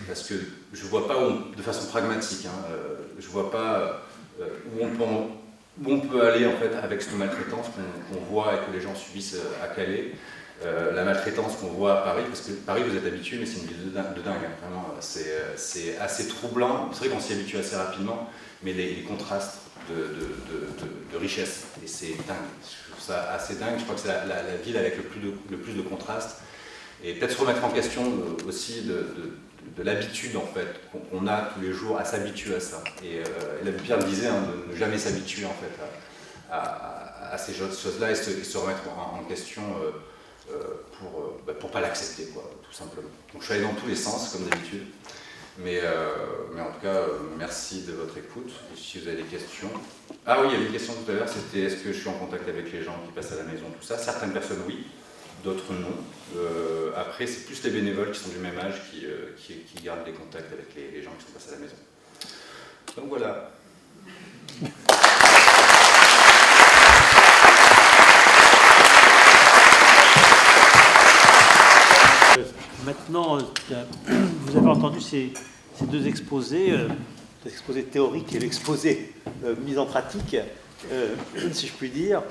Parce que je ne vois pas, de façon pragmatique, hein, je ne vois pas où on peut aller en fait, avec cette maltraitance qu'on voit et que les gens subissent à Calais. La maltraitance qu'on voit à Paris, parce que Paris vous êtes habitués, mais c'est une ville de dingue, hein, vraiment, c'est assez troublant. C'est vrai qu'on s'y habitue assez rapidement, mais les contrastes de richesse, et c'est dingue. Je trouve ça assez dingue. Je crois que c'est la ville avec le plus de contrastes, et peut-être se remettre en question aussi de l'habitude en fait qu'on a tous les jours à s'habituer à ça. Et l'abbé Pierre le disait, hein, de ne jamais s'habituer en fait à ces choses-là et se remettre en question pour pas l'accepter, quoi, tout simplement. Donc je suis allé dans tous les sens comme d'habitude. Mais en tout cas, merci de votre écoute. Et si vous avez des questions... Ah oui, il y avait une question tout à l'heure, c'était est-ce que je suis en contact avec les gens qui passent à la maison, tout ça. Certaines personnes, oui, d'autres non. Après, c'est plus les bénévoles qui sont du même âge qui gardent des contacts avec les gens qui sont passés à la maison. Donc voilà. Maintenant, vous avez entendu ces deux exposés, l'exposé théorique et l'exposé mis en pratique, si je puis dire,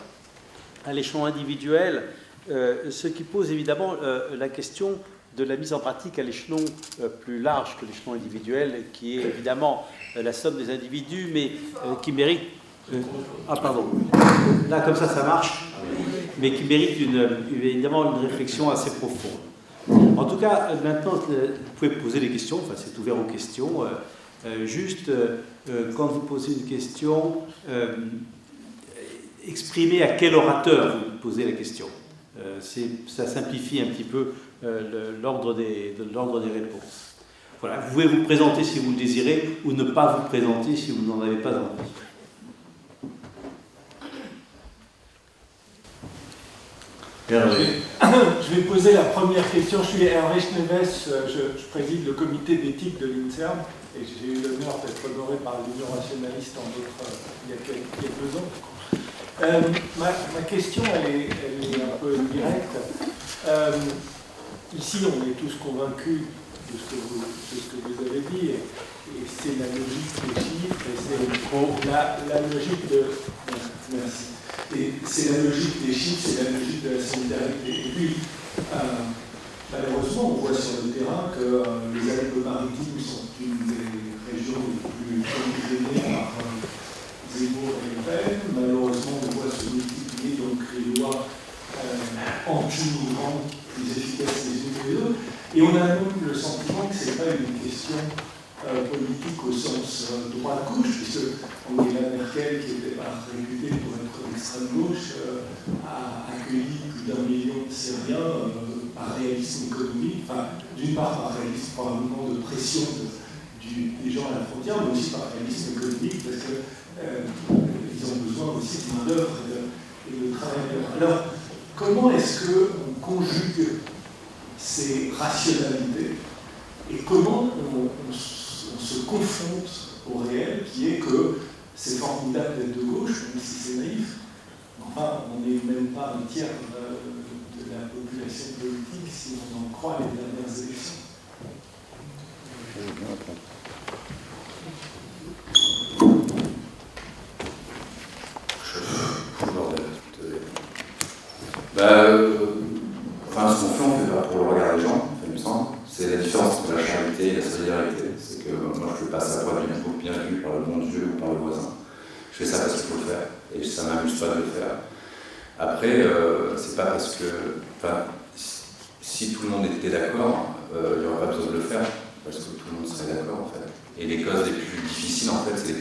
à l'échelon individuel, ce qui pose évidemment la question de la mise en pratique à l'échelon plus large que l'échelon individuel, qui est évidemment la somme des individus, mais qui mérite... ah pardon, là comme ça marche, mais qui mérite évidemment une réflexion assez profonde. En tout cas, maintenant, vous pouvez poser des questions, enfin c'est ouvert aux questions. Quand vous posez une question, exprimez à quel orateur vous posez la question. Ça simplifie un petit peu l'ordre des réponses. Voilà, vous pouvez vous présenter si vous le désirez, ou ne pas vous présenter si vous n'en avez pas envie. Je vais poser la première question. Je suis Hervé Schneves, je préside le comité d'éthique de l'INSERM et j'ai eu l'honneur d'être honoré par l'Union rationaliste il y a quelques ans. Ma question, elle est un peu directe. Ici, on est tous convaincus de ce que vous avez dit, et c'est la logique des chiffres, et c'est la logique de... Merci. Et c'est la logique des chiffres, c'est la logique de la solidarité. Et puis, malheureusement, on voit sur le terrain que les Alpes-Maritimes sont une des régions les plus condamnées par Zemmour et Le Pen. Malheureusement, on voit se multiplier donc les lois anti-migrants plus efficaces les unes que les autres. Et on a donc le sentiment que ce n'est pas une question politique au sens droite-gauche, puisque Angela Merkel, qui était réputée pour être d'extrême gauche, a accueilli plus d'1 million de Syriens par réalisme économique, enfin, d'une part par réalisme probablement de pression des gens à la frontière, mais aussi par réalisme économique, parce qu'ils ont besoin aussi de main-d'œuvre et de travailleurs. Alors, comment est-ce qu'on conjugue ces rationalités et comment on se confronte au réel, qui est que c'est formidable d'être de gauche, même si c'est naïf. Enfin, on n'est même pas un tiers de la population politique si on en croit les dernières élections. Enfin, ce qu'on fait, on ne fait pas pour le regard des gens, il me semble. C'est la différence entre la charité et la solidarité. C'est que moi, je ne fais pas ça pour être bien vu par le bon Dieu ou par le voisin. Je fais ça parce qu'il faut le faire. Et ça ne m'amuse pas de le faire. Après, c'est pas parce que... Enfin, si tout le monde était d'accord, il n'y aurait pas besoin de le faire, parce que tout le monde serait d'accord, en fait. Et les causes les plus difficiles, en fait, c'est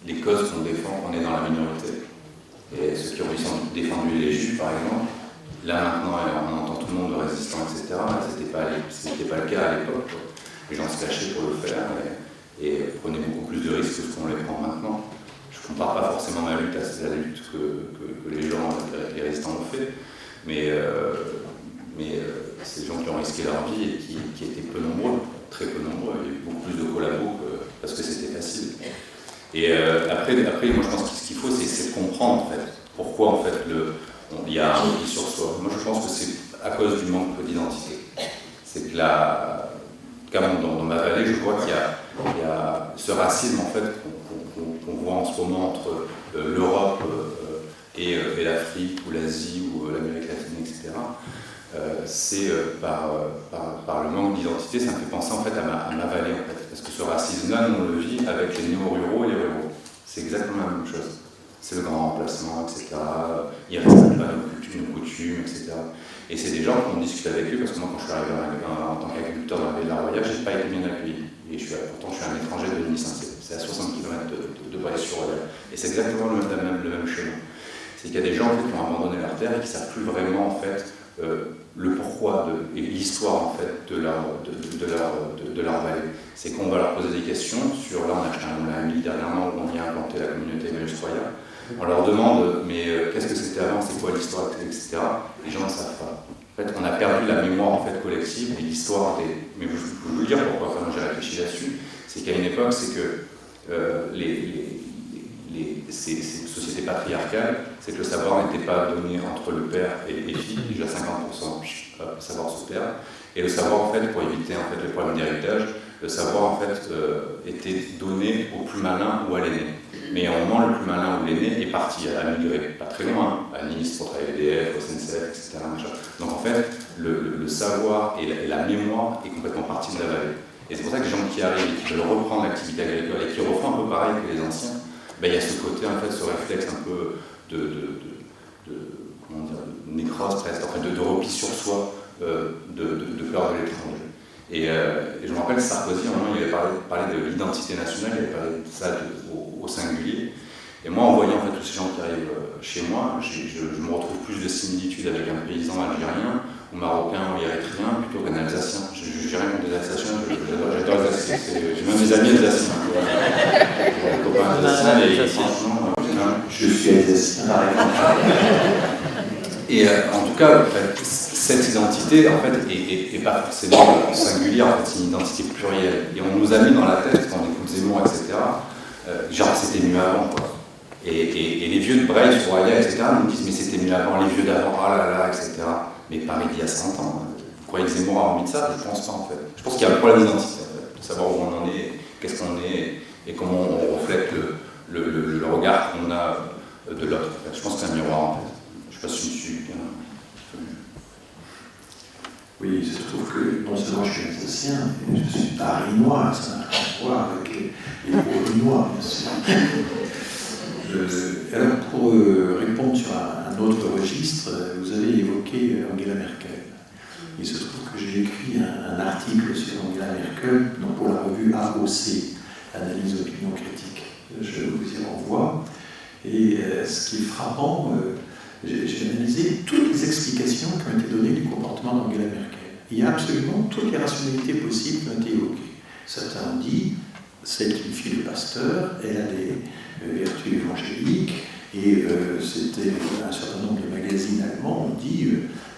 les causes qu'on défend quand on est dans la minorité. Et ceux qui ont défendu les juifs, par exemple, là maintenant, on entend tout le monde de résistants, etc. C'était pas le cas à l'époque. Les gens se cachaient pour le faire et prenaient beaucoup plus de risques que ce qu'on les prend maintenant. Je ne compare pas forcément ma lutte à la lutte que les gens, les résistants ont fait, mais c'est des gens qui ont risqué leur vie et qui étaient peu nombreux, très peu nombreux. Il y a eu beaucoup plus de collabos parce que c'était facile. Et après, moi je pense que ce qu'il faut, c'est de comprendre en fait, pourquoi en fait il y a un repli sur soi. Moi je pense que c'est à cause du manque d'identité. C'est que dans ma vallée, je vois qu'il y a ce racisme en fait qu'on voit en ce moment entre l'Europe et l'Afrique ou l'Asie ou l'Amérique latine, etc. C'est par le manque d'identité, ça me fait penser en fait à ma vallée en fait, parce que ce racisme-là, nous on le vit avec les néo-ruraux et les ruraux. C'est exactement la même chose. C'est le grand remplacement, etc. Ils ne respectent pas nos cultures, nos coutumes, etc. Et c'est des gens qu'on discute avec eux, parce que moi quand je suis arrivé en tant qu'agriculteur dans la baie de la Roya, je n'ai pas été bien accueilli. Et pourtant je suis un étranger de Nice, c'est à 60 km de Bray-sur-Roya. Et c'est exactement le même chemin. C'est qu'il y a des gens en fait, qui ont abandonné leur terre et qui ne savent plus vraiment en fait, le pourquoi et l'histoire en fait, de leur vallée. C'est qu'on va leur poser des questions sur, là on a acheté un moulin à mil dernièrement où on y a implanté la communauté Emmaüs-Troya. On leur demande, mais qu'est-ce que c'était avant, c'est quoi l'histoire, etc. Les gens ne savent pas. En fait, on a perdu la mémoire en fait, collective et l'histoire des... Mais je peux vous le dire pourquoi, enfin, j'ai réfléchi là-dessus. C'est qu'à une époque, c'est que ces sociétés patriarcales, c'est que le savoir n'était pas donné entre le père et les filles, déjà 50% le savoir se perd, et le savoir, en fait, pour éviter en fait, les problèmes d'héritage, le savoir, en fait, était donné au plus malin ou à l'aîné. Mais à un moment, le plus malin ou l'aîné est parti, à migrer, pas très loin, à Nice, pour travailler EDF, au SNCF, etc. Donc en fait, le savoir et la mémoire est complètement parti de la vallée. Et c'est pour ça que les gens qui arrivent et qui veulent reprendre l'activité agricole et qui refont un peu pareil que les anciens, ben, il y a ce côté, en fait, ce réflexe un peu comment dire, de nécrose presque, en fait, de repli sur soi, de peur de l'étranger. Et je me rappelle Sarkozy, à un moment, il avait parlé de l'identité nationale, il avait parlé de ça au singulier. Et moi, en voyant en fait, tous ces gens qui arrivent chez moi, je me retrouve plus de similitudes avec un paysan algérien, ou marocain, ou érythréen, plutôt qu'un alsacien. Je rien contre les alsaciens, j'adore les alsaciens. J'ai même des amis alsaciens. Des copains alsaciens, et franchement, je suis alsacien. Et en tout cas, en fait, cette identité en fait, est pas forcément singulière, en fait, c'est une identité plurielle. Et on nous a mis dans la tête, quand on écoute Zemmour, etc., genre c'était mieux avant, quoi. Et les vieux de Breil, sur Roya, etc., nous disent mais c'était mieux avant, les vieux d'avant, ah là là, etc. Mais Paris d'il y a 100 ans, vous croyez que Zemmour a envie de ça? Je pense pas, en fait. Je pense qu'il y a un problème d'identité, en fait, de savoir où on en est, qu'est-ce qu'on est, et comment on reflète le regard qu'on a de l'autre. En fait. Je pense que c'est un miroir, en fait. Je sais pas si je me suis bien... Oui, il se trouve que non seulement je suis alsacien, mais je suis parinois, ça n'a rien à voir avec les bourguignois, bien sûr. Alors, pour répondre sur un autre registre, vous avez évoqué Angela Merkel. Il se trouve que j'ai écrit un article sur Angela Merkel pour la revue AOC, Analyse Opinion Critique. Je vous y renvoie. Et ce qui est frappant, j'ai analysé toutes les explications qui ont été données du comportement d'Angela Merkel. Il y a absolument toutes les rationalités possibles qui ont été évoquées. Certains ont dit, c'est une fille de pasteur, elle a des vertus évangéliques, et c'était un certain nombre de magazines allemands ont dit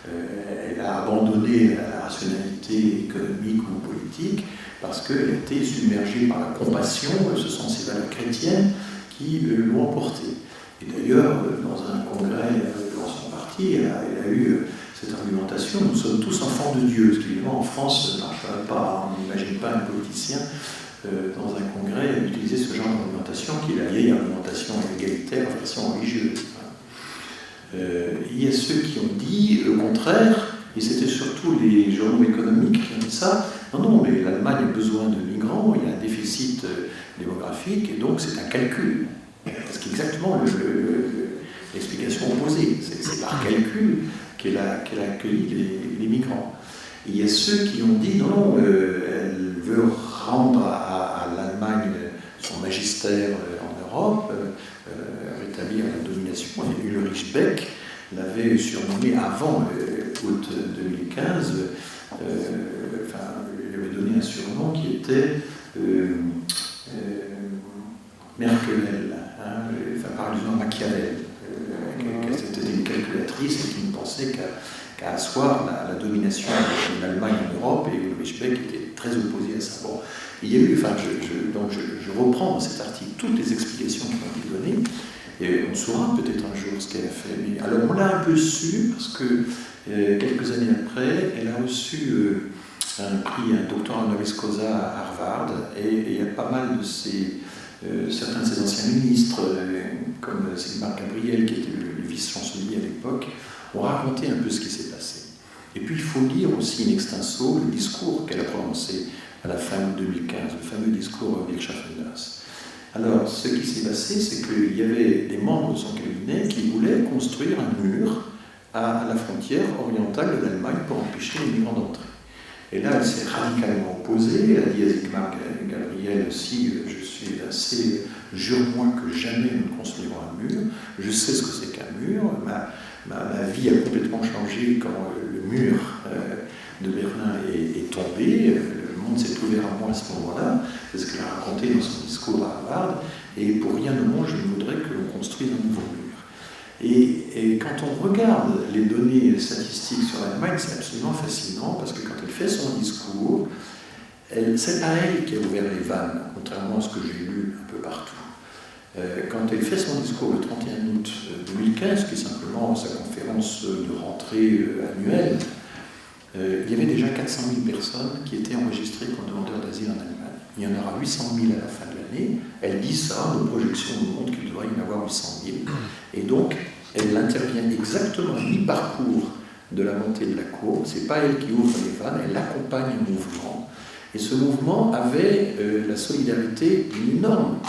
elle a abandonné la rationalité économique ou politique parce qu'elle était submergée par la compassion, ce sont ces valeurs chrétiennes qui l'ont emporté. Et d'ailleurs, dans un congrès dans son parti, elle a eu cette argumentation, nous sommes tous enfants de Dieu, ce qui évidemment en France ne marche pas, on n'imagine pas un politicien dans un congrès utiliser ce genre d'argumentation qui est la vieille argumentation égalitaire en version religieuse. Il y a ceux qui ont dit le contraire, et c'était surtout les journaux économiques qui ont dit ça. Non, mais l'Allemagne a besoin de migrants, il y a un déficit démographique, et donc c'est un calcul. C'est exactement l'explication opposée. C'est par calcul qu'elle a accueilli les migrants. Et il y a ceux qui ont dit non, elle veut rendre à l'Allemagne son magistère en Europe, rétablir la domination. Et Ulrich Beck l'avait surnommé avant août 2015, il avait donné un surnom qui était Merkelel, par allusion à Machiavel, c'était une calculatrice et qui ne pensait qu'à asseoir la domination de l'Allemagne en Europe, et Ulrich Beck était très opposé à ça. Bon, il y a eu, donc je reprends dans cet article toutes les explications qui ont été données, et on saura peut-être un jour ce qu'elle a fait. Mais, alors on l'a un peu su, parce que quelques années après, elle a reçu un prix, un doctorat honoris causa à Harvard, et il y a pas mal de certains de ses anciens ministres, comme Sigmar Gabriel, qui était le vice-chancelier à l'époque, ont raconté un peu ce qui s'est passé. Et puis il faut lire aussi in extenso le discours qu'elle a prononcé à la fin de 2015, le fameux discours Wirtschaft und das. Alors, ce qui s'est passé, c'est qu'il y avait des membres de son cabinet qui voulaient construire un mur à la frontière orientale de l'Allemagne pour empêcher les migrants d'entrer. Et là, elle s'est radicalement opposée. Elle a dit à Sigmar Gabriel aussi, je suis assez, jure-moi que jamais nous ne construirons un mur. Je sais ce que c'est qu'un mur. Ma vie a complètement changé quand le mur de Berlin est tombé. Le monde s'est ouvert à moi à ce moment-là. C'est ce qu'elle a raconté dans son discours à Harvard. Et pour rien au monde, je ne voudrais que l'on construise un nouveau mur. Et quand on regarde les données statistiques sur l'Allemagne, c'est absolument fascinant parce que quand elle fait son discours, c'est pas elle qui a ouvert les vannes, contrairement à ce que j'ai lu un peu partout. Quand elle fait son discours le 31 août 2015, qui est simplement sa conférence de rentrée annuelle, il y avait déjà 400 000 personnes qui étaient enregistrées comme demandeurs d'asile en Allemagne. Il y en aura 800 000 à la fin de l'année. Elle dit ça, nos projections nous montrent qu'il devrait y en avoir 800 000. Et donc, elle intervient exactement à mi-parcours de la montée de la courbe. Ce n'est pas elle qui ouvre les vannes, elle accompagne le mouvement. Et ce mouvement avait la solidarité d'une énorme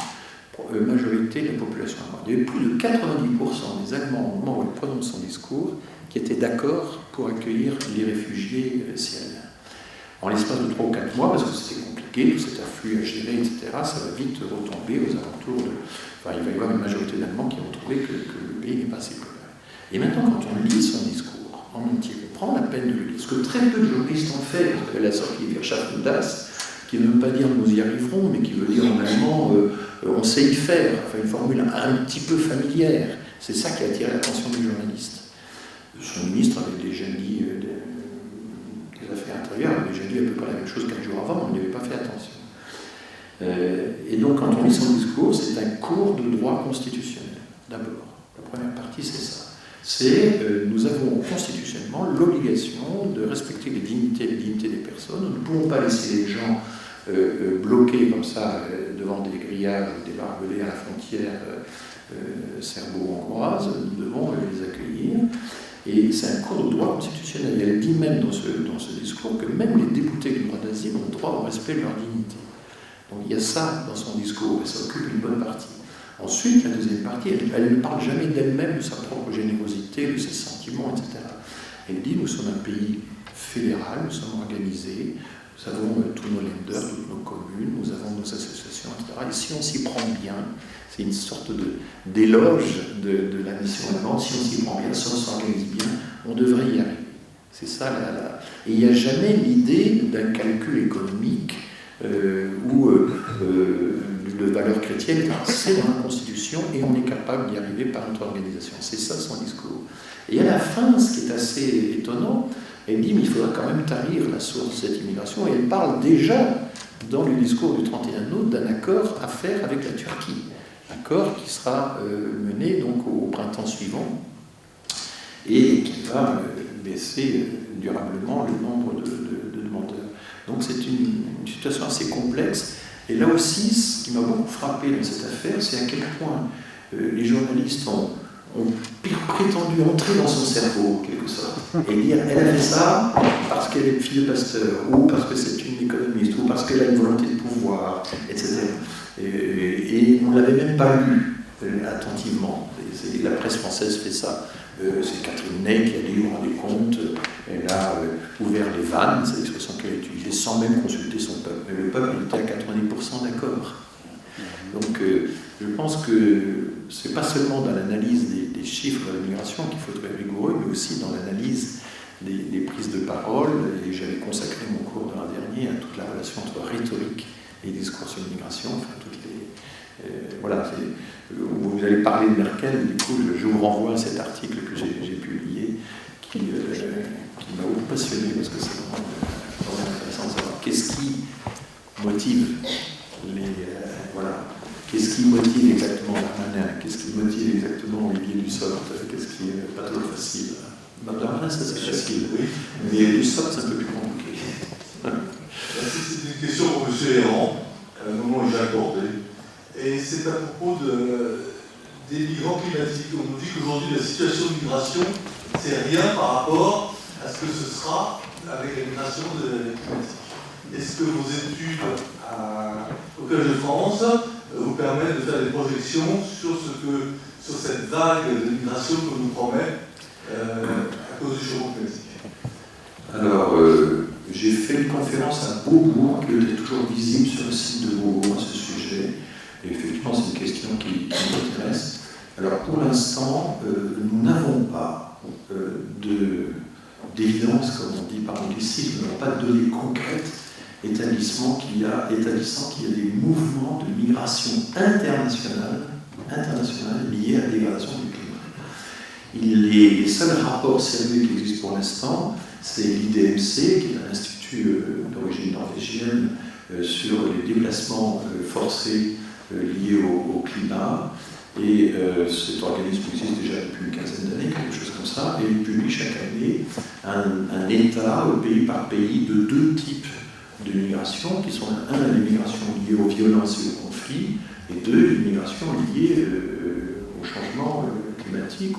majorité de la population allemande. Il y avait plus de 90% des Allemands, au moment où elle prononce son discours, qui étaient d'accord pour accueillir les réfugiés syriens. En l'espace de 3 ou 4 mois, parce que c'était compliqué, tout cet afflux à gérer, etc., ça va vite retomber aux alentours de... Enfin, il va y avoir une majorité d'Allemands qui vont trouver que le pays n'est pas assez populaire. Et maintenant, quand on lit son discours en entier, on prend la peine de le lire, ce que très peu de juristes ont fait, vous avez la sortie Wirtschaft und das, qui ne veut pas dire nous y arriverons, mais qui veut dire en allemand on sait y faire, enfin une formule un petit peu familière. C'est ça qui a attiré l'attention du journaliste. Son ministre avait déjà dit des affaires intérieures, avait déjà dit à peu près la même chose 4 jours avant, on n'y avait pas fait attention. Et donc quand on lit son discours, c'est un cours de droit constitutionnel, d'abord. La première partie, c'est ça. C'est nous avons constitutionnellement l'obligation de respecter les dignités des personnes. Nous ne pouvons pas laisser les gens bloqués comme ça devant des grillages, des barbelés à la frontière serbo-hongroise. Nous devons les accueillir. Et c'est un cours de droit constitutionnel. Et elle dit même dans ce discours que même les déboutés du droit d'asile ont droit au respect de leur dignité. Donc il y a ça dans son discours, et ça occupe une bonne partie. Ensuite, la deuxième partie, elle ne parle jamais d'elle-même, de sa propre générosité, de ses sentiments, etc. Elle dit, nous sommes un pays fédéral, nous sommes organisés, nous avons tous nos lenders, toutes nos communes, nous avons nos associations, etc. Et si on s'y prend bien, c'est une sorte d'éloge de la mission allemande, si on s'y prend bien, si on s'organise bien, on devrait y arriver. C'est ça Et il n'y a jamais l'idée d'un calcul économique ou de valeur chrétienne, car c'est dans la Constitution et on est capable d'y arriver par notre organisation. C'est ça son discours. Et à la fin, ce qui est assez étonnant, elle dit mais il faudra quand même tarir la source de cette immigration, et elle parle déjà dans le discours du 31 août d'un accord à faire avec la Turquie. Accord qui sera mené donc au printemps suivant et qui va baisser durablement le nombre de demandeurs. Donc c'est une situation assez complexe. Et là aussi, ce qui m'a beaucoup frappé dans cette affaire, c'est à quel point les journalistes ont prétendu entrer dans son cerveau, en quelque sorte, et dire elle a fait ça parce qu'elle est fille de pasteur, ou parce que c'est une économiste, ou parce qu'elle a une volonté de pouvoir, etc. Et on ne l'avait même pas lu attentivement. La presse française fait ça. C'est Catherine Ney qui a dit, vous vous rendez compte, elle a ouvert les vannes, c'est l'expression qu'elle a utilisée, sans même consulter son peuple. Mais le peuple était à 90% d'accord. Donc je pense que ce n'est pas seulement dans l'analyse des chiffres de l'immigration qu'il faut être rigoureux, mais aussi dans l'analyse des prises de parole. Et j'avais consacré mon cours de l'an dernier à toute la relation entre rhétorique et discours sur l'immigration, enfin toutes les... voilà, vous allez parler de Merkel, du coup je vous renvoie à cet article que j'ai publié qui m'a beaucoup passionné parce que c'est vraiment intéressant de savoir qu'est-ce qui motive qu'est-ce qui motive exactement Darmanin, qu'est-ce qui motive exactement Olivier Dussopt, qu'est-ce qui est pas toujours facile. Darmanin, ça c'est facile, oui, mais Dussopt c'est un peu plus compliqué. C'est une question pour M. Errand, moment où j'ai accordé. Et c'est à propos des migrants climatiques. On nous dit qu'aujourd'hui, la situation de migration, c'est rien par rapport à ce que ce sera avec la migration climatique. Est-ce que vos études au Collège de France vous permettent de faire des projections sur cette vague de migration qu'on nous promet à cause du changement climatique? Alors, j'ai fait une conférence à Beaubourg qui était toujours visible sur le site de Beaubourg à ce sujet. Et effectivement, c'est une question qui m'intéresse. Alors, pour l'instant, nous n'avons pas d'évidence, comme on dit par anglicisme, nous n'avons pas de données concrètes établissant qu'il y a des mouvements de migration internationale liés à la dégradation du climat. Les seuls rapports sérieux qui existent pour l'instant, c'est l'IDMC, qui est un institut d'origine norvégienne sur les déplacements forcés liés au climat. Et cet organisme existe déjà depuis une quinzaine d'années, quelque chose comme ça, et il publie chaque année un état, pays par pays, de deux types de migration, qui sont les migrations liées aux violences et aux conflits, et deux, les migrations liées au changement climatique,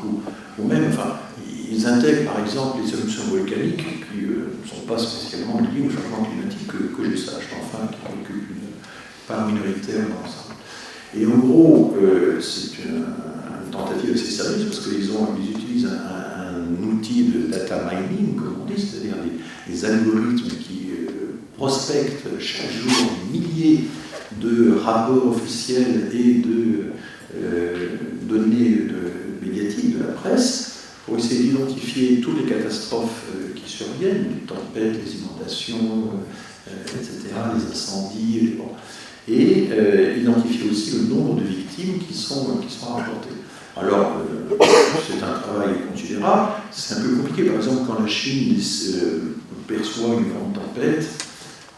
ou même, enfin, ils intègrent par exemple les éruptions volcaniques qui ne sont pas spécialement liées au changement climatique, que je sache, enfin, qui occupent une part minoritaire dans ça. Et en gros, c'est une tentative assez sérieuse parce qu'ils utilisent un outil de data mining, comme on dit, c'est-à-dire des algorithmes qui prospectent chaque jour des milliers de rapports officiels et de données médiatiques de la presse pour essayer d'identifier toutes les catastrophes qui surviennent, les tempêtes, les inondations, etc., les incendies, et identifier aussi le nombre de victimes qui sont rapportées. Alors, c'est un travail considérable, c'est un peu compliqué. Par exemple, quand la Chine perçoit une grande tempête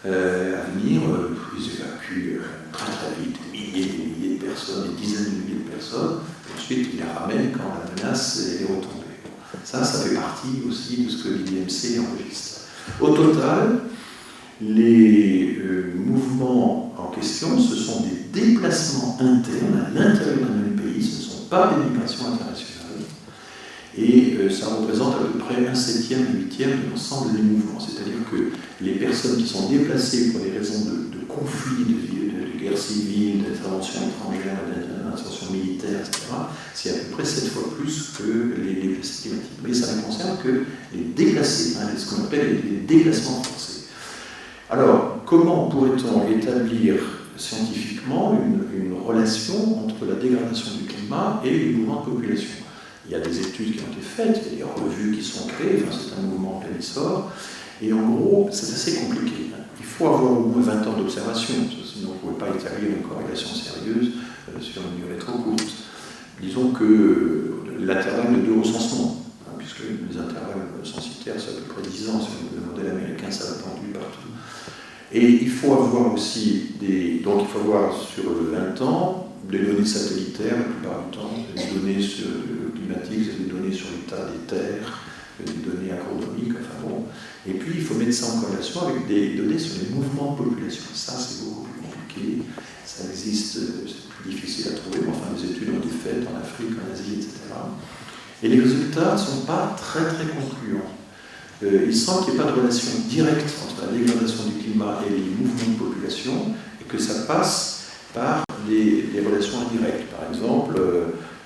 à venir, ils évacuent très très vite des milliers de personnes, des dizaines de milliers de personnes, et ensuite ils les ramènent quand la menace est retombée. Ça fait partie aussi de ce que l'IDMC enregistre. Au total, les mouvements en question, ce sont des déplacements internes à l'intérieur d'un même pays, ce ne sont pas des migrations internationales. Et ça représente à peu près 1/7, 1/8 de l'ensemble des mouvements. C'est-à-dire que les personnes qui sont déplacées pour des raisons de conflits, de guerre civile, d'intervention étrangère, d'intervention militaire, etc., c'est à peu près 7 fois plus que les déplacés climatiques. Mais ça ne concerne que les déplacés, ce qu'on appelle les déplacements forcés. Alors, comment pourrait-on établir scientifiquement une relation entre la dégradation du climat et les mouvements de population? Il y a des études qui ont été faites, il y a des revues qui sont créées, c'est un mouvement en plein essor, et en gros, c'est assez compliqué. Il faut avoir au moins 20 ans d'observation, sinon on ne pouvait pas établir une corrélation sérieuse sur une durée trop courte. Disons que l'intervalle de 2 recensements, puisque les intervalles censitaires, c'est à peu près 10 ans, sur le modèle américain, ça va pendu partout. Et il faut avoir aussi donc il faut avoir sur 20 ans des données satellitaires la plupart du temps, des données climatiques, des données sur l'état des terres, des données agronomiques, enfin bon. Et puis il faut mettre ça en corrélation avec des données sur les mouvements de population. Ça c'est beaucoup plus compliqué, ça existe, c'est plus difficile à trouver, mais enfin des études ont été faites en Afrique, en Asie, etc. Et les résultats ne sont pas très très concluants. Il semble qu'il n'y ait pas de relation directe entre la dégradation du climat et les mouvements de population, et que ça passe par des relations indirectes. Par exemple,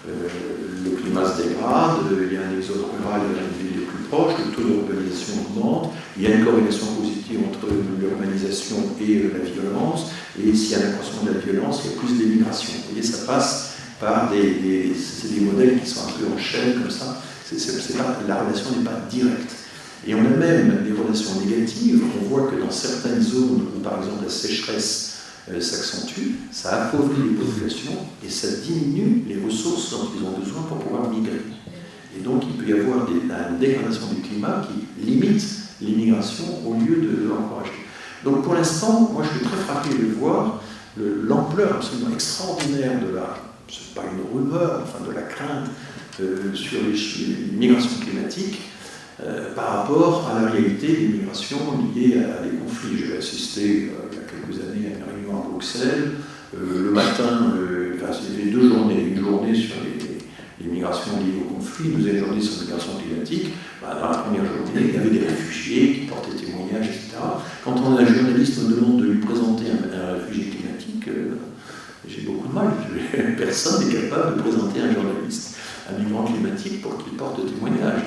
le climat se dégrade, il y a un exode rural vers les villes les plus proches, le taux d'urbanisation augmente, il y a une corrélation positive entre l'urbanisation et la violence, et s'il y a l'accroissement de la violence, il y a plus d'émigration. Vous voyez, ça passe par des modèles qui sont un peu en chaîne comme ça. La relation n'est pas directe. Et on a même des relations négatives. On voit que dans certaines zones où, par exemple, la sécheresse s'accentue, ça appauvrit les populations et ça diminue les ressources dont ils ont besoin pour pouvoir migrer. Et donc, il peut y avoir une dégradation du climat qui limite l'immigration au lieu de l'encourager. Donc, pour l'instant, moi, je suis très frappé de voir l'ampleur absolument extraordinaire de c'est pas une rumeur, enfin de la crainte sur les migrations climatiques. Par rapport à la réalité des migrations liées à des conflits. J'ai assisté il y a quelques années à une réunion à Bruxelles. Le matin, il y avait 2 journées. Une journée sur les migrations liées au conflit, une deuxième journée sur les migrations climatiques. Dans la première journée, il y avait des réfugiés qui portaient témoignage, etc. Quand un journaliste me demande de lui présenter un réfugié climatique, j'ai beaucoup de mal. Personne n'est capable de présenter un journaliste, un migrant climatique, pour qu'il porte témoignage.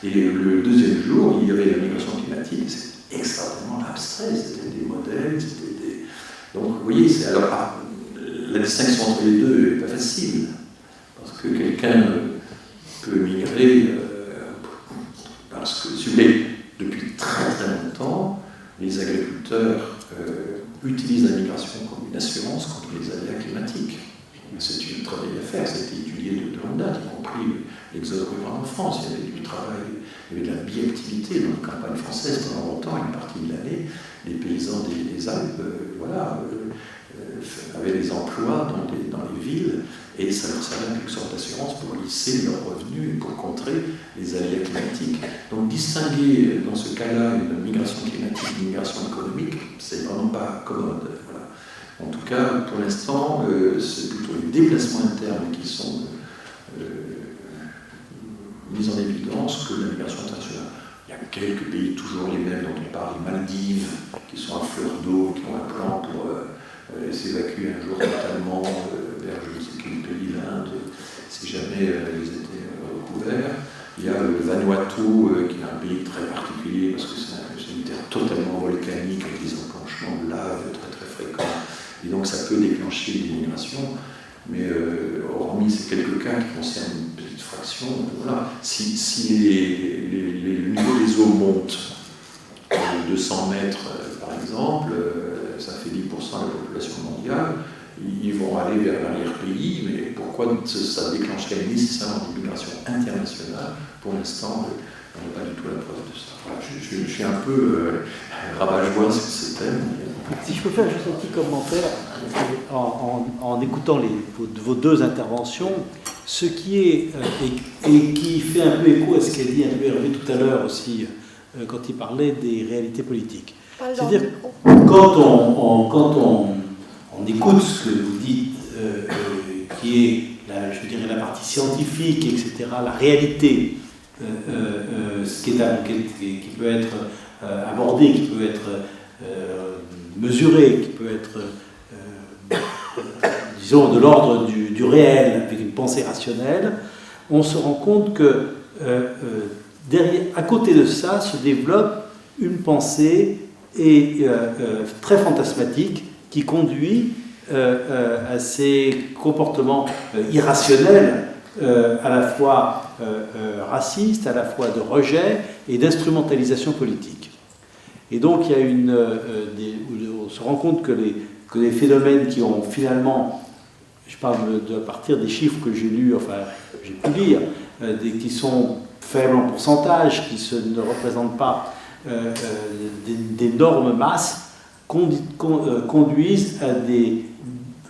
Et le deuxième jour, il y avait la migration climatique, c'est extrêmement abstrait, c'était des modèles, c'était des... Donc vous voyez, la distinction entre les deux n'est pas facile, parce que quelqu'un peut migrer, parce que depuis très très longtemps, les agriculteurs utilisent la migration comme une assurance contre les aléas climatiques. C'est un travail à faire, ça a été étudié de longue date, y compris l'exode rural en France. Il y avait du travail, il y avait de la biactivité dans les campagnes françaises pendant longtemps, une partie de l'année. Les paysans des Alpes avaient des emplois dans les villes et ça leur servait en quelque sorte d'assurance pour lisser leurs revenus et pour contrer les aléas climatiques. Donc distinguer dans ce cas-là une migration climatique d'une migration économique, c'est vraiment pas commode. Voilà. En tout cas, pour l'instant, c'est plutôt les déplacements internes qui sont mis en évidence que la migration internationale. Il y a quelques pays, toujours les mêmes dont on parle, les Maldives, qui sont à fleur d'eau, qui ont un plan pour s'évacuer un jour totalement vers je ne sais quel pays, l'Inde, si jamais ils étaient recouverts. Il y a le Vanuatu, qui est un pays très particulier, parce que c'est une terre totalement volcanique, avec des enclenchements de lave très très fréquents. Et donc ça peut déclencher des migrations, mais hormis ces quelques cas qui concernent une petite fraction, voilà. Si le niveau des eaux monte de 200 mètres, par exemple, ça fait 10% de la population mondiale, ils vont aller vers l'arrière-pays, mais pourquoi ça déclencherait nécessairement des migrations internationales? Pour l'instant, on n'a pas du tout la preuve de ça. Voilà, je suis un peu rabat-joie sur ces thèmes. Si je peux faire juste un petit commentaire, en écoutant vos 2 interventions, ce qui est, et qui fait un peu écho à ce qu'a dit un peu Hervé tout à l'heure aussi, quand il parlait des réalités politiques. C'est-à-dire, quand on écoute ce que vous dites, qui est, je dirais, la partie scientifique, etc., la réalité ce qui peut être abordé, qui peut être mesuré, qui peut être, disons, de l'ordre du réel, avec une pensée rationnelle, on se rend compte que derrière, à côté de ça se développe une pensée très fantasmatique qui conduit à ces comportements irrationnels, à la fois racistes, à la fois de rejet et d'instrumentalisation politique. Et donc il y a on se rend compte que les phénomènes qui ont finalement, je parle à partir des chiffres que j'ai lus, enfin j'ai pu lire, qui sont faibles en pourcentage, qui ne représentent pas d'énormes masses, conduisent à des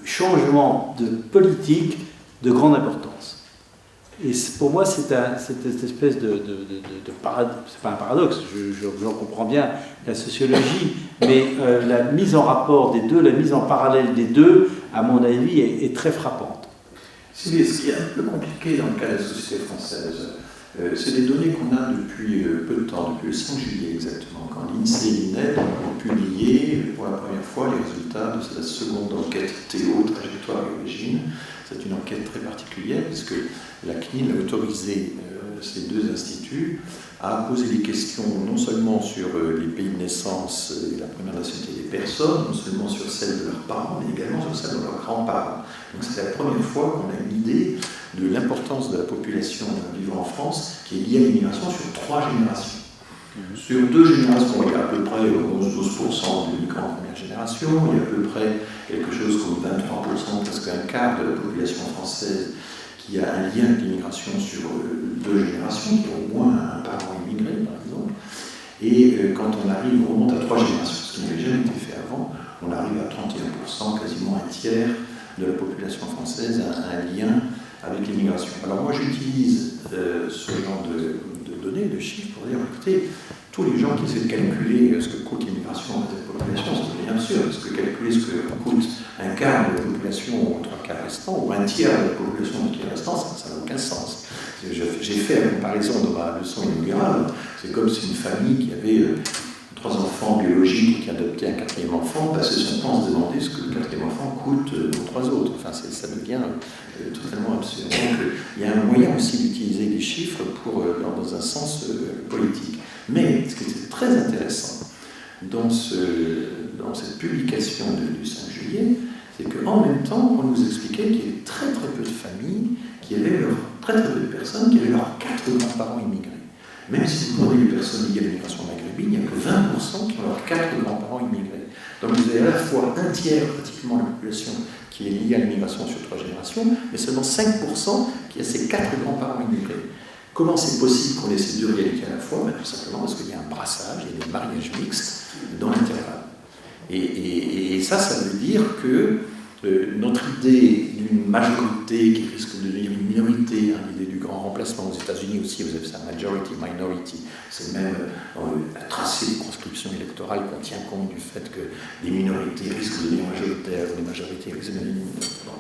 changements de politique de grande importance. Et pour moi, c'est cette espèce de paradoxe. C'est pas un paradoxe, j'en comprends bien la sociologie, mais la mise en rapport des deux, la mise en parallèle des deux, à mon avis, est très frappante. Ce qui est un peu compliqué dans le cas de la société française, c'est des données qu'on a depuis peu de temps, depuis le 5 juillet exactement, quand l'INSEE et l'INED ont publié pour la première fois les résultats de cette seconde enquête Théo, trajectoire et origine. C'est une enquête très particulière puisque la CNIL a autorisé ces deux instituts à poser des questions non seulement sur les pays de naissance et la première nationalité des personnes, non seulement sur celle de leurs parents, mais également sur celle de leurs grands-parents. Donc c'est la première fois qu'on a une idée de l'importance de la population vivant en France qui est liée à l'immigration sur 3 générations. Sur 2 générations, il y a à peu près 11-12% de migrants en première génération, il y a à peu près quelque chose comme 23%, presque un quart de la population française qui a un lien avec l'immigration sur 2 générations, qui ont au moins un parent immigré, par exemple. Et quand on arrive, on remonte à 3 générations, ce qui n'avait jamais été fait avant, on arrive à 31%, quasiment un tiers de la population française a un lien avec l'immigration. Alors moi j'utilise ce genre de données, de chiffres pour dire, écoutez, tous les gens qui essaient de calculer ce que coûte l'immigration à cette population, c'est bien sûr, parce que calculer ce que coûte un quart de la population aux 3 quarts restants, ou un tiers de la population aux 2 tiers restants, ça n'a aucun sens. J'ai fait la comparaison dans ma leçon inaugurale, c'est comme si une famille qui avait 3 enfants biologiques et qui adoptait un 4e enfant passait son temps à se demander ce que le 4e enfant coûte aux 3 autres. Enfin, ça devient totalement absurde. Donc, il y a un moyen aussi d'utiliser les chiffres dans un sens politique. Mais ce qui était très intéressant dans cette publication du 5 juillet, c'est qu'en même temps, on nous expliquait qu'il y avait très très peu de familles, très très peu de personnes qui avaient leurs 4 grands-parents immigrés. Même si vous prenez les personnes liées à l'immigration maghrébine, il n'y a que 20% qui ont leurs 4 grands-parents immigrés. Donc vous avez à la fois un tiers pratiquement de la population qui est liée à l'immigration sur 3 générations, mais seulement 5% qui a ses 4 grands-parents immigrés. Comment c'est possible qu'on ait ces 2 réalités à la fois? Tout simplement parce qu'il y a un brassage, il y a des mariages mixtes dans l'intervalle. Et ça veut dire que notre idée d'une majorité qui risque de devenir une minorité, l'idée du grand remplacement aux États-Unis aussi, vous avez ça, majority, minority, c'est même un tracé de conscription électorale qu'on tient compte du fait que des minorités risquent de devenir majoritaires, des majorités risquent de devenir minoritaires.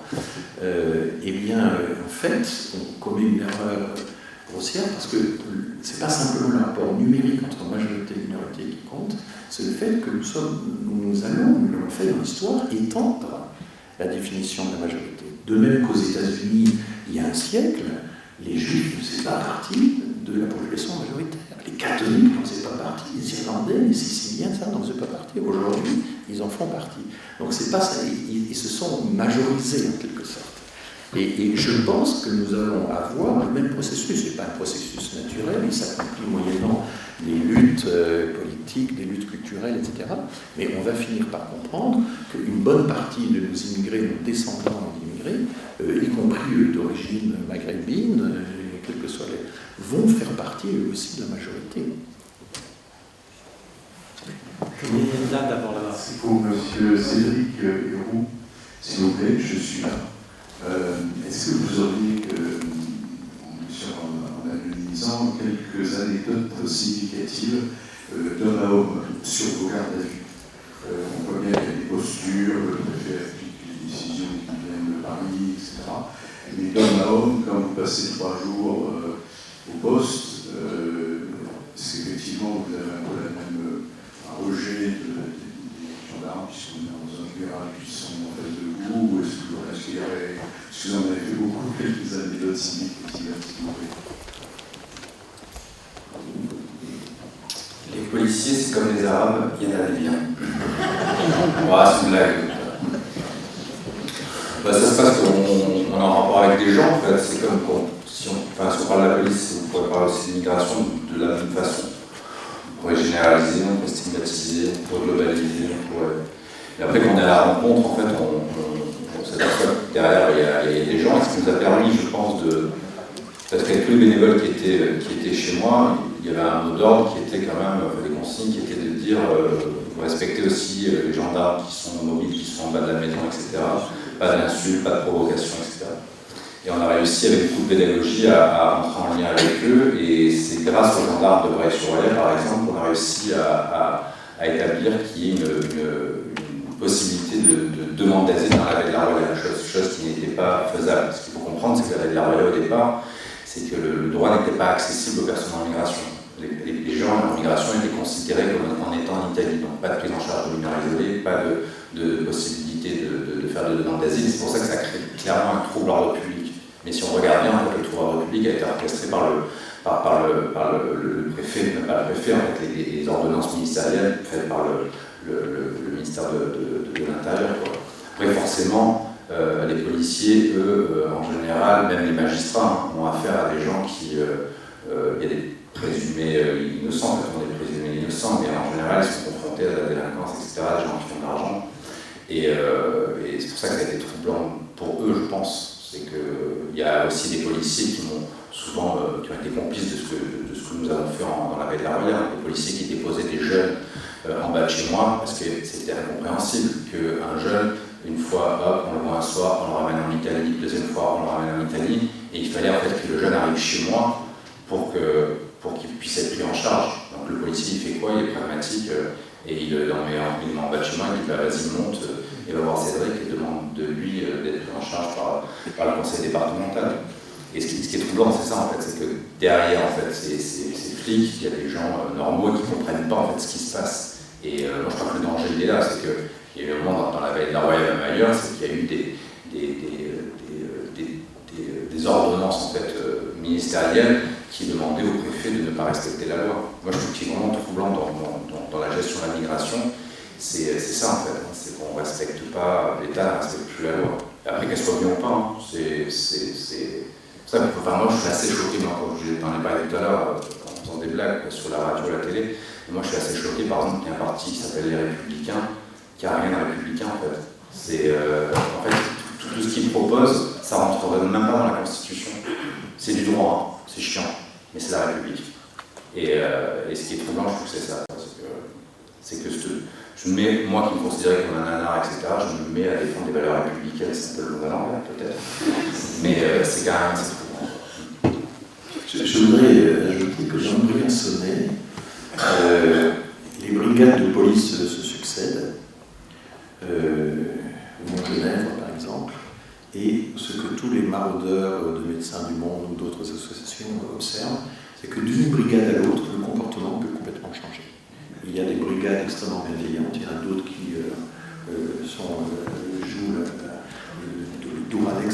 Eh bien, en fait, on commet une erreur grossière parce que c'est pas simplement le rapport numérique entre majorité et minorité qui compte, c'est le fait que nous l'avons fait dans l'histoire, étendre la définition de la majorité. De même qu'aux États-Unis, il y a un siècle, les Juifs ne faisaient pas partie de la population majoritaire. Les catholiques n'en faisaient pas partie, les Irlandais, les Siciliens, ça n'en faisaient pas partie. Aujourd'hui, ils en font partie. Donc c'est pas ça, ils se sont majorisés en quelque sorte. Et je pense que nous allons avoir le même processus. Ce n'est pas un processus naturel, il s'accomplit moyennant des luttes politiques, des luttes culturelles, etc. Mais on va finir par comprendre qu'une bonne partie de nos immigrés, nos descendants d'immigrés, y compris d'origine maghrébine, quels que soient vont faire partie eux aussi de la majorité. C'est pour M. Cédric Héroux, s'il vous plaît, je suis là. Est-ce que vous auriez, en anonymisant, quelques anecdotes significatives d'homme à homme sur vos gardes à vue? On voit bien qu'il y a des postures, le préfet applique les décisions qui viennent de Paris, etc. Mais d'homme à homme, quand vous passez 3 jours au poste, puisqu'on est dans un garage qui sont en face de vous, ou est-ce que vous en avez fait beaucoup, quelques anecdotes significatives, s'il vous plaît? Les policiers, c'est comme les Arabes, il y en a des biens. Voilà, c'est une blague. Ça se passe qu'on est en rapport avec des gens, en fait. C'est comme si on parle de la police, on pourrait parler aussi de l'immigration de la même façon. On pourrait généraliser, on pourrait stigmatiser, on pourrait globaliser, on pourrait... Et après, quand on est à la rencontre, en fait, on s'aperçoit que derrière, il y a des gens. Et ce qui nous a permis, je pense, parce qu'avec tous les bénévoles qui étaient chez moi, il y avait un mot d'ordre qui était quand même, des consignes qui étaient de dire vous respectez aussi les gendarmes qui sont mobiles, qui sont en bas de la maison, etc. Pas d'insultes, pas de provocation, etc. Et on a réussi avec beaucoup de pédagogie à rentrer en lien avec eux, et c'est grâce aux gendarmes de Breil-sur-Roya, par exemple, qu'on a réussi à établir qu'il y ait une possibilité de demande d'asile dans la baie de la Roya, chose qui n'était pas faisable. Ce qu'il faut comprendre, c'est que la baie de la Roya, au départ, c'est que le droit n'était pas accessible aux personnes en migration. Les gens en migration étaient considérés comme en étant en Italie, donc pas de prise en charge de mineurs isolés, pas de possibilité de faire de demande d'asile. C'est pour ça que ça crée clairement un trouble à l'ordre public. Mais si on regarde bien, en fait, le trouble à l'ordre public a été orchestré par le préfet, pas le préfet, en fait, les ordonnances ministérielles faites par le ministère de l'Intérieur. Après, forcément, les policiers, eux, en général, même les magistrats, ont affaire à des gens qui... il y a des présumés innocents, en fait, on est présumés innocents, mais en général, ils sont confrontés à la délinquance, etc., des gens qui ont de l'argent. Et c'est pour ça que ça a été troublant pour eux, je pense. C'est qu'il y a aussi des policiers qui m'ont souvent qui ont été complices de ce que nous avons fait dans la baie de la Roya. Des policiers qui déposaient des jeunes en bas de chez moi, parce que c'était incompréhensible qu'un jeune, une fois, hop, on le voit un soir, on le ramène en Italie, deuxième fois, on le ramène en Italie, et il fallait en fait que le jeune arrive chez moi pour qu'il puisse être pris en charge. Donc le policier, il fait quoi? Il est pragmatique, et il met en bas de chez moi, il dit bah, vas-y, monte, et va voir Cédric et demande de lui d'être pris en charge par le conseil départemental. Et ce qui est troublant, c'est ça en fait, c'est que derrière en fait, ces flics, il y a des gens normaux qui ne comprennent pas en fait ce qui se passe. Et moi je crois que le danger il est là, c'est qu'il y a eu un moment dans la baie de la Roya, même ailleurs, c'est qu'il y a eu des ordonnances en fait, ministérielles qui demandaient au préfet de ne pas respecter la loi. Moi je trouve qu'il est vraiment troublant dans la gestion de la migration, c'est ça en fait, hein, c'est qu'on ne respecte pas, l'État ne respecte plus la loi. Et après qu'elle soit bien ou pas, hein, c'est ça. Enfin, moi je suis assez choqué, moi, quand j'en ai parlé tout à l'heure en faisant des blagues sur la radio, la télé, et moi je suis assez choqué par exemple qu'il y a un parti qui s'appelle les Républicains, qui n'a rien de républicain en fait. C'est en fait tout ce qu'ils proposent, ça ne rentrerait même pas dans la Constitution. C'est du droit, hein, c'est chiant, mais c'est la République. Et ce qui est troublant, je trouve que c'est ça. C'est que je me mets, moi qui me considérais comme un nanar, etc., je me mets à défendre des valeurs républicaines, c'est un peu le long à l'envers peut-être. Mais c'est quand même assez troublant. Je voudrais ajouter que dans le Briançonnais, les brigades de police se succèdent. Montgenèvre, par exemple, et ce que tous les maraudeurs de Médecins du Monde ou d'autres associations observent, c'est que d'une brigade à l'autre, le comportement peut complètement changer. Il y a des brigades extrêmement bienveillantes, il y en a d'autres qui jouent le Duralex,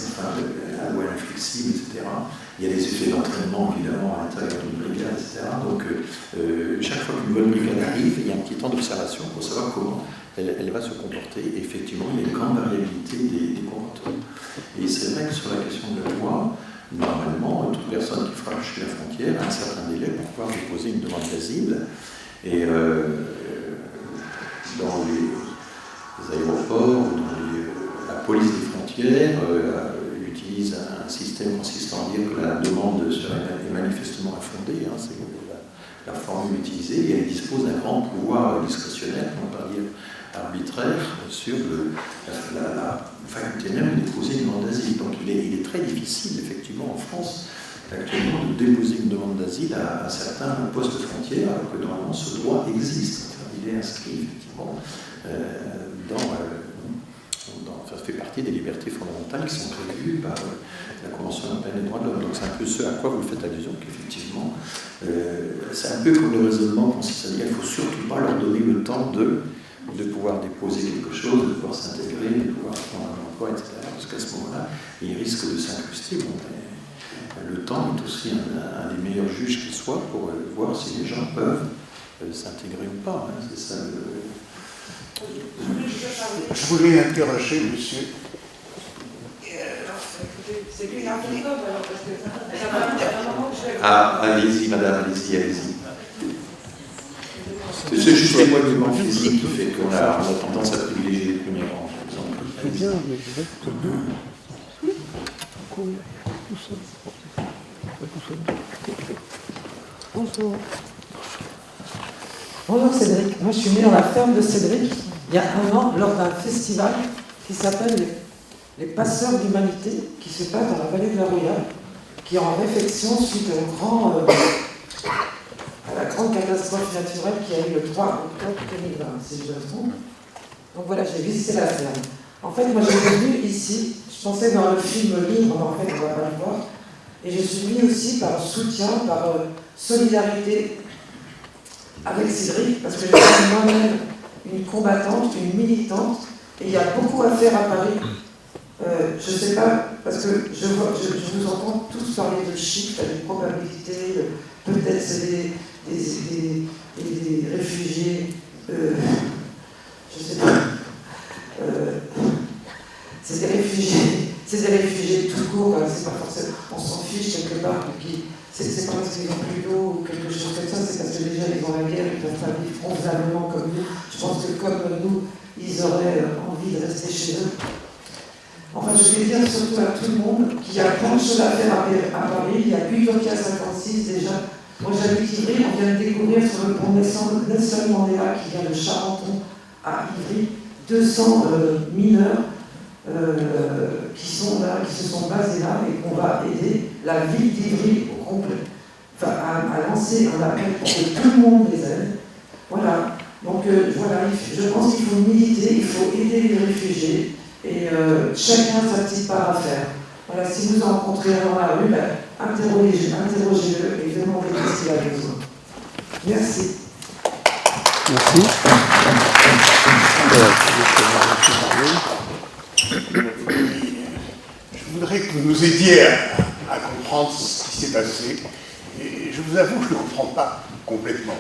enfin, la loi inflexible, etc. Il y a des effets d'entraînement, évidemment, à l'intérieur d'une brigade, etc. Donc, chaque fois qu'une bonne brigade arrive, il y a un petit temps d'observation pour savoir comment elle va se comporter. Et effectivement, il y a une grande variabilité des comportements. Et c'est vrai que sur la question de la loi, normalement, toute personne qui franchit la frontière a un certain délai pour pouvoir déposer une demande d'asile. Et dans les aéroports, dans la police des frontières utilise un système consistant à dire que la demande est manifestement infondée, hein, c'est la formule utilisée, et elle dispose d'un grand pouvoir discrétionnaire, pour ne pas dire arbitraire, sur la faculté même de déposer une demande d'asile. Donc il est très difficile, effectivement, en France, actuellement, de déposer une demande d'asile à certains postes frontières, alors que normalement ce droit existe. Il est inscrit, effectivement, ça fait partie des libertés fondamentales qui sont prévues par la Convention européenne des droits de l'homme. Donc c'est un peu ce à quoi vous faites allusion, qu'effectivement, c'est un peu comme le raisonnement consiste à dire qu'il ne faut surtout pas leur donner le temps de de pouvoir déposer quelque chose, de pouvoir s'intégrer, de pouvoir prendre un emploi, etc. Parce qu'à ce moment-là, il risque de s'incruster. Bon, le temps est aussi un des meilleurs juges qui soit pour voir si les gens peuvent s'intégrer ou pas. Hein. C'est ça le... Je voulais interroger monsieur. C'est lui l'interroge alors parce que ça va un moment que je vais... Ah, allez-y, madame, allez-y, allez-y. C'est juste l'éloignement physique qui fait qu'on a tendance à privilégier les premiers rangs, par exemple. C'est bien, mais je reste deux. Tout seul. Bonjour. Bonjour Cédric. Moi je suis née dans la ferme de Cédric il y a un an lors d'un festival qui s'appelle les Passeurs d'Humanité qui se passe dans la vallée de la Royale, qui est en réflexion suite à la grande catastrophe naturelle qui a eu le 3 octobre 2020, si je me trompe. Donc voilà, j'ai visité la ferme. En fait, moi j'ai venu ici, je pensais dans le film Libre, mais en fait on ne va pas le voir, et je suis venue aussi par soutien, par solidarité avec Cédric, parce que je suis moi-même une combattante, une militante, et il y a beaucoup à faire à Paris. Je ne sais pas, parce que je vous entends tous parler de chiffres, de probabilités, peut-être c'est des réfugiés, je ne sais pas, c'est des réfugiés tout court, c'est pas forcément, on s'en fiche quelque part, c'est pas parce qu'ils ont plus d'eau ou quelque chose comme ça, c'est parce que déjà ils ont la guerre, ils ne peuvent pas vivre convenablement comme nous. Je pense que comme nous, ils auraient envie de rester chez eux. Enfin, je vais dire surtout à tout le monde qu'il y a plein de choses à faire à Paris. Il y a Utopia 56 déjà. Moi j'habite Ivry, on vient de découvrir sur le pont Nelson Mandela qui vient de Charenton à Ivry, 200 mineurs qui sont là, qui se sont basés là et qu'on va aider la ville d'Ivry au complet, enfin, à lancer un appel pour que tout le monde les aide. Voilà. Donc voilà, je pense qu'il faut militer, il faut aider les réfugiés et chacun sa petite part à faire. Voilà, si vous en rencontrez un dans la rue, ben, interrogez-le et demandez ce qu'il a besoin. Merci. Merci. Je voudrais que vous nous aidiez à comprendre ce qui s'est passé. Et je vous avoue que je ne comprends pas complètement.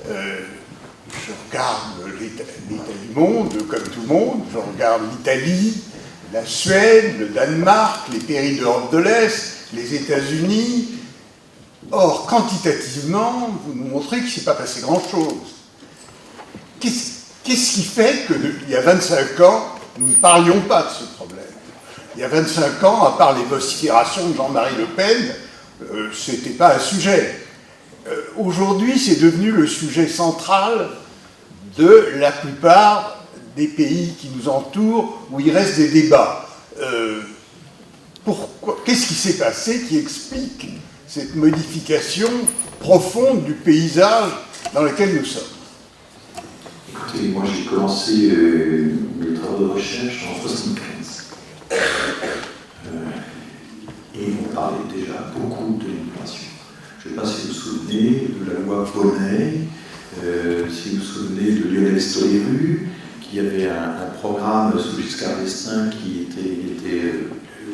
Je regarde l'état du monde, comme tout le monde. Je regarde l'Italie, la Suède, le Danemark, les pays d'Europe de l'Est, les États-Unis. Or, quantitativement, vous nous montrez qu'il ne s'est pas passé grand-chose. Qu'est-ce qui fait qu'il y a 25 ans, nous ne parlions pas de ce problème? Il y a 25 ans, à part les vociférations de Jean-Marie Le Pen, ce n'était pas un sujet. Aujourd'hui, c'est devenu le sujet central de la plupart des pays qui nous entourent, où il reste des débats. Qu'est-ce qui s'est passé qui explique cette modification profonde du paysage dans lequel nous sommes? Écoutez, moi j'ai commencé mes travaux de recherche en 1975. Et on parlait déjà beaucoup de l'immigration. Je ne sais pas si vous vous souvenez de la loi Bonnet, si vous vous souvenez de Lionel Stoléru, qui avait un programme sous Giscard d'Estaing qui était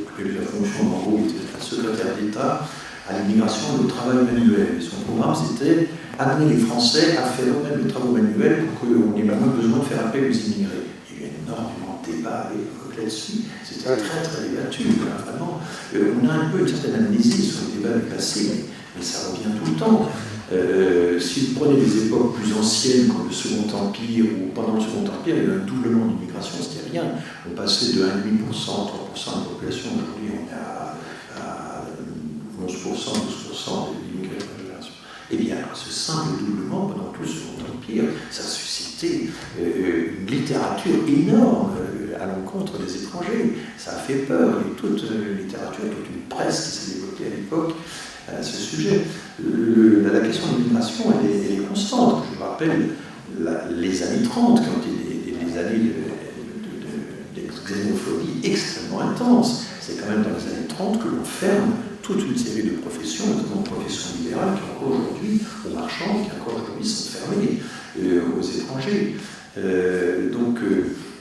occupé de la fonction, en gros, il était secrétaire d'État à l'immigration et au travail manuel. Et son programme, c'était amener les Français à faire eux-mêmes les travaux manuels pour qu'on ait moins besoin de faire appel aux immigrés. Il y a eu énormément de débats à l'époque là-dessus. C'était très très débattu, vraiment. On a un peu une certaine amnésie sur les débats du passé, mais ça revient tout le temps. Si vous prenez des époques plus anciennes, comme le Second Empire, ou pendant le Second Empire, il y a eu un doublement d'immigration, c'était rien. On passait de 1,5% à 3% de la population, aujourd'hui on est à 11%, 12% d'immigration de génération. Eh bien, ce simple doublement pendant tout le Second Empire, ça a suscité une littérature énorme à l'encontre des étrangers. Ça a fait peur. Il y a toute une littérature, toute une presse qui s'est développée à l'époque à ce sujet. La question de l'immigration, elle est constante. Je me rappelle les années 30, qui ont été des années de xénophobie extrêmement intense. C'est quand même dans les années 30 que l'on ferme toute une série de professions, notamment professions libérales, qui encore aujourd'hui, aux marchands, qui encore aujourd'hui sont fermées aux étrangers. Donc,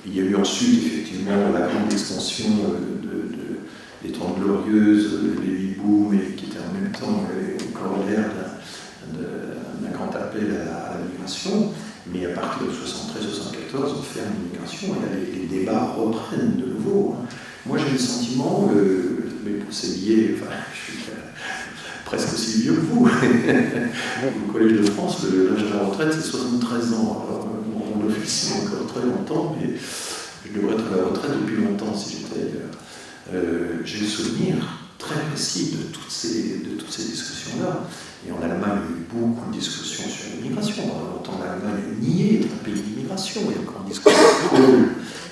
il y a eu ensuite, effectivement, la grande extension des 30 Glorieuses, le baby-boom, qui était en même temps le corollaire d'un grand appel à la migration. Mais à partir de 73-74, on ferme l'immigration et là, les débats reprennent de nouveau. Moi, j'ai le sentiment, mais c'est lié, enfin, je suis presque aussi vieux que vous. Au Collège de France, l'âge de la retraite, c'est 73 ans. Alors, on l'officie encore très longtemps, mais je devrais être à la retraite depuis longtemps si j'étais ailleurs. J'ai le souvenir très précis de toutes ces discussions-là. Et en Allemagne, il y a eu beaucoup de discussions sur l'immigration. Pendant longtemps, l'Allemagne niait être un pays d'immigration. Il y a encore une discussion de Kohl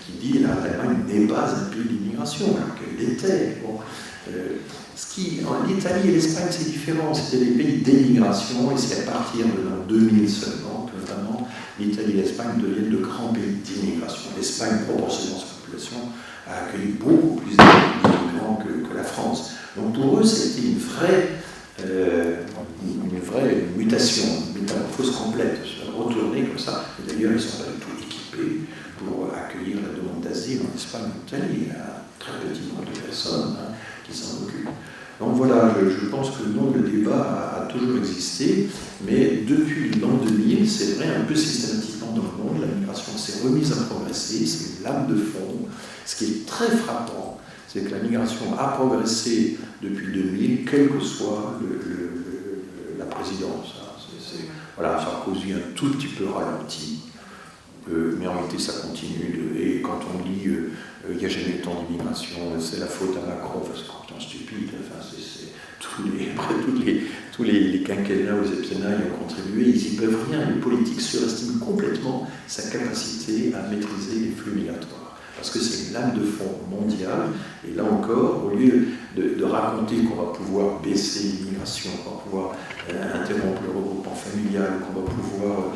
qui dit que l'Allemagne n'est pas un pays d'immigration, alors qu'elle l'était. Bon. L'Italie et l'Espagne, c'est différent. C'était des pays d'émigration, et c'est à partir de l'an 2000 seulement que vraiment l'Italie et l'Espagne deviennent de grands pays d'immigration. L'Espagne, proportionnellement à sa population, a accueilli beaucoup plus d'immigrants que la France. Donc pour eux, c'était une vraie mutation, une métamorphose complète, retourner comme ça. Et d'ailleurs, ils ne sont pas du tout équipés pour accueillir la demande d'asile en Espagne ou en Italie. Il y a un très petit nombre de personnes qui s'en occupent. Donc voilà, je pense que non, le débat a toujours existé, mais depuis l'an 2000, c'est vrai, un peu systématiquement dans le monde, la migration s'est remise à progresser, c'est une lame de fond. Ce qui est très frappant, c'est que la migration a progressé depuis 2000, quelle que soit la présidence. Voilà, Sarkozy un tout petit peu ralenti, mais en réalité ça continue. Et quand on dit il n'y a jamais eu tant d'immigration, c'est la faute à Macron, c'est complètement stupide. Enfin, tous les quinquennats ou septennats y ont contribué, ils n'y peuvent rien. Les politiques surestiment complètement sa capacité à maîtriser les flux migratoires. Parce que c'est une lame de fond mondiale, et là encore, au lieu de raconter qu'on va pouvoir baisser l'immigration, qu'on va pouvoir interrompre le regroupement familial, qu'on va pouvoir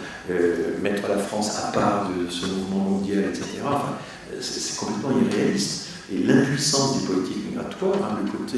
mettre la France à part de ce mouvement mondial, etc., enfin, c'est complètement irréaliste. Et l'impuissance des politiques migratoires, le côté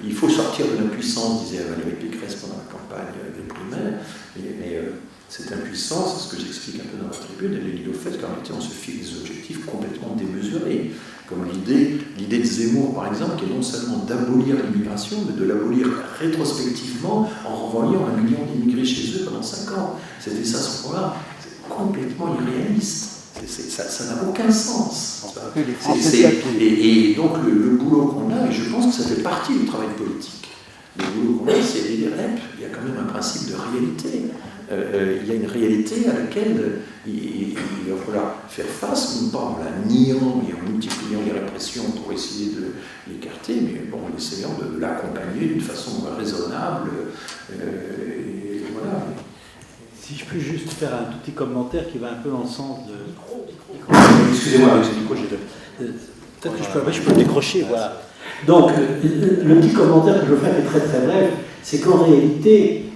il faut sortir de l'impuissance, disait Valérie Pécresse pendant la campagne des primaires, mais cette impuissance, c'est ce que j'explique un peu dans la tribune, elle est liée au fait qu'en réalité on se fixe des objectifs complètement démesurés, comme l'idée de Zemmour par exemple, qui est non seulement d'abolir l'immigration, mais de l'abolir rétrospectivement en renvoyant 1 million d'immigrés chez eux pendant 5 ans. C'était ça son programme. C'est complètement irréaliste. Ça n'a aucun sens. Et donc le boulot qu'on a, et je pense que ça fait partie du travail politique, le boulot qu'on a, c'est les REP. Il y a quand même un principe de réalité. Il y a une réalité à laquelle il va falloir faire face, non pas en la niant et en multipliant les répressions pour essayer de l'écarter, mais bon, en essayant de l'accompagner d'une façon raisonnable. Et voilà. Si je peux juste faire un tout petit commentaire qui va un peu dans le sens de... Excusez-moi, avec ce micro, peut-être que je peux le décrocher, voilà. Donc, le petit commentaire que je veux faire est très très bref, c'est qu'en réalité,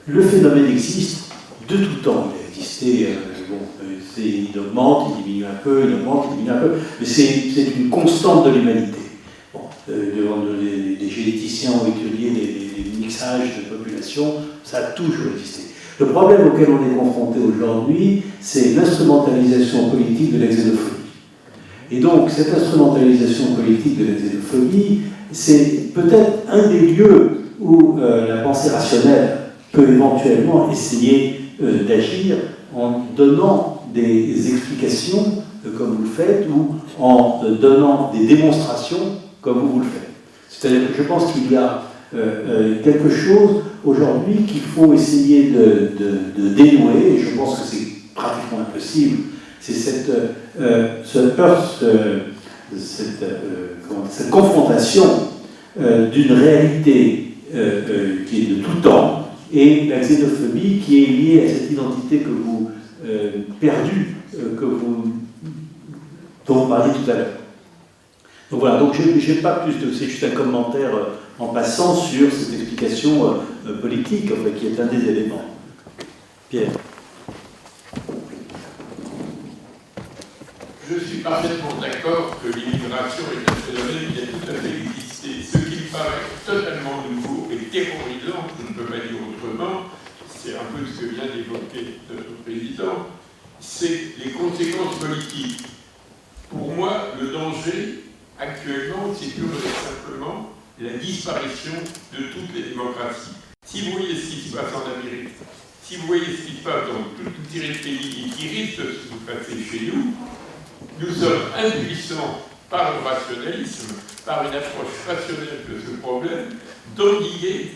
le phénomène existe de tout temps. Il a existé, il augmente, il diminue un peu, il augmente, il diminue un peu, mais c'est une constante de l'humanité. Bon, les généticiens ont étudié les mixages de population, ça a toujours existé. Le problème auquel on est confronté aujourd'hui, c'est l'instrumentalisation politique de la xénophobie. Et donc, cette instrumentalisation politique de la xénophobie, c'est peut-être un des lieux où la pensée rationnelle peut éventuellement essayer d'agir en donnant des explications, comme vous le faites, ou en donnant des démonstrations, comme vous le faites. C'est-à-dire que je pense qu'il y a quelque chose aujourd'hui qu'il faut essayer de dénouer, et je pense que c'est pratiquement impossible, c'est cette confrontation d'une réalité qui est de tout temps et la xénophobie qui est liée à cette identité que vous perdue, dont vous parliez tout à l'heure. Donc voilà, donc je n'ai pas plus de... C'est juste un commentaire en passant sur cette explication politique, enfin, qui est un des éléments. Pierre. Je suis parfaitement d'accord que l'immigration est un phénomène qui a tout à fait existé. Ce qui me paraît totalement nouveau et terrorisant, je ne peux pas dire autrement, c'est un peu ce que vient d'évoquer notre président, c'est les conséquences politiques. Pour moi, le danger, actuellement, c'est purement et simplement la disparition de toutes les démocraties. Si vous voyez ce qui se passe en Amérique, si vous voyez ce qui se passe dans toute une série de pays et qui risque de se passer chez nous, nous sommes impuissants par le rationalisme, par une approche rationnelle de ce problème, d'endiguer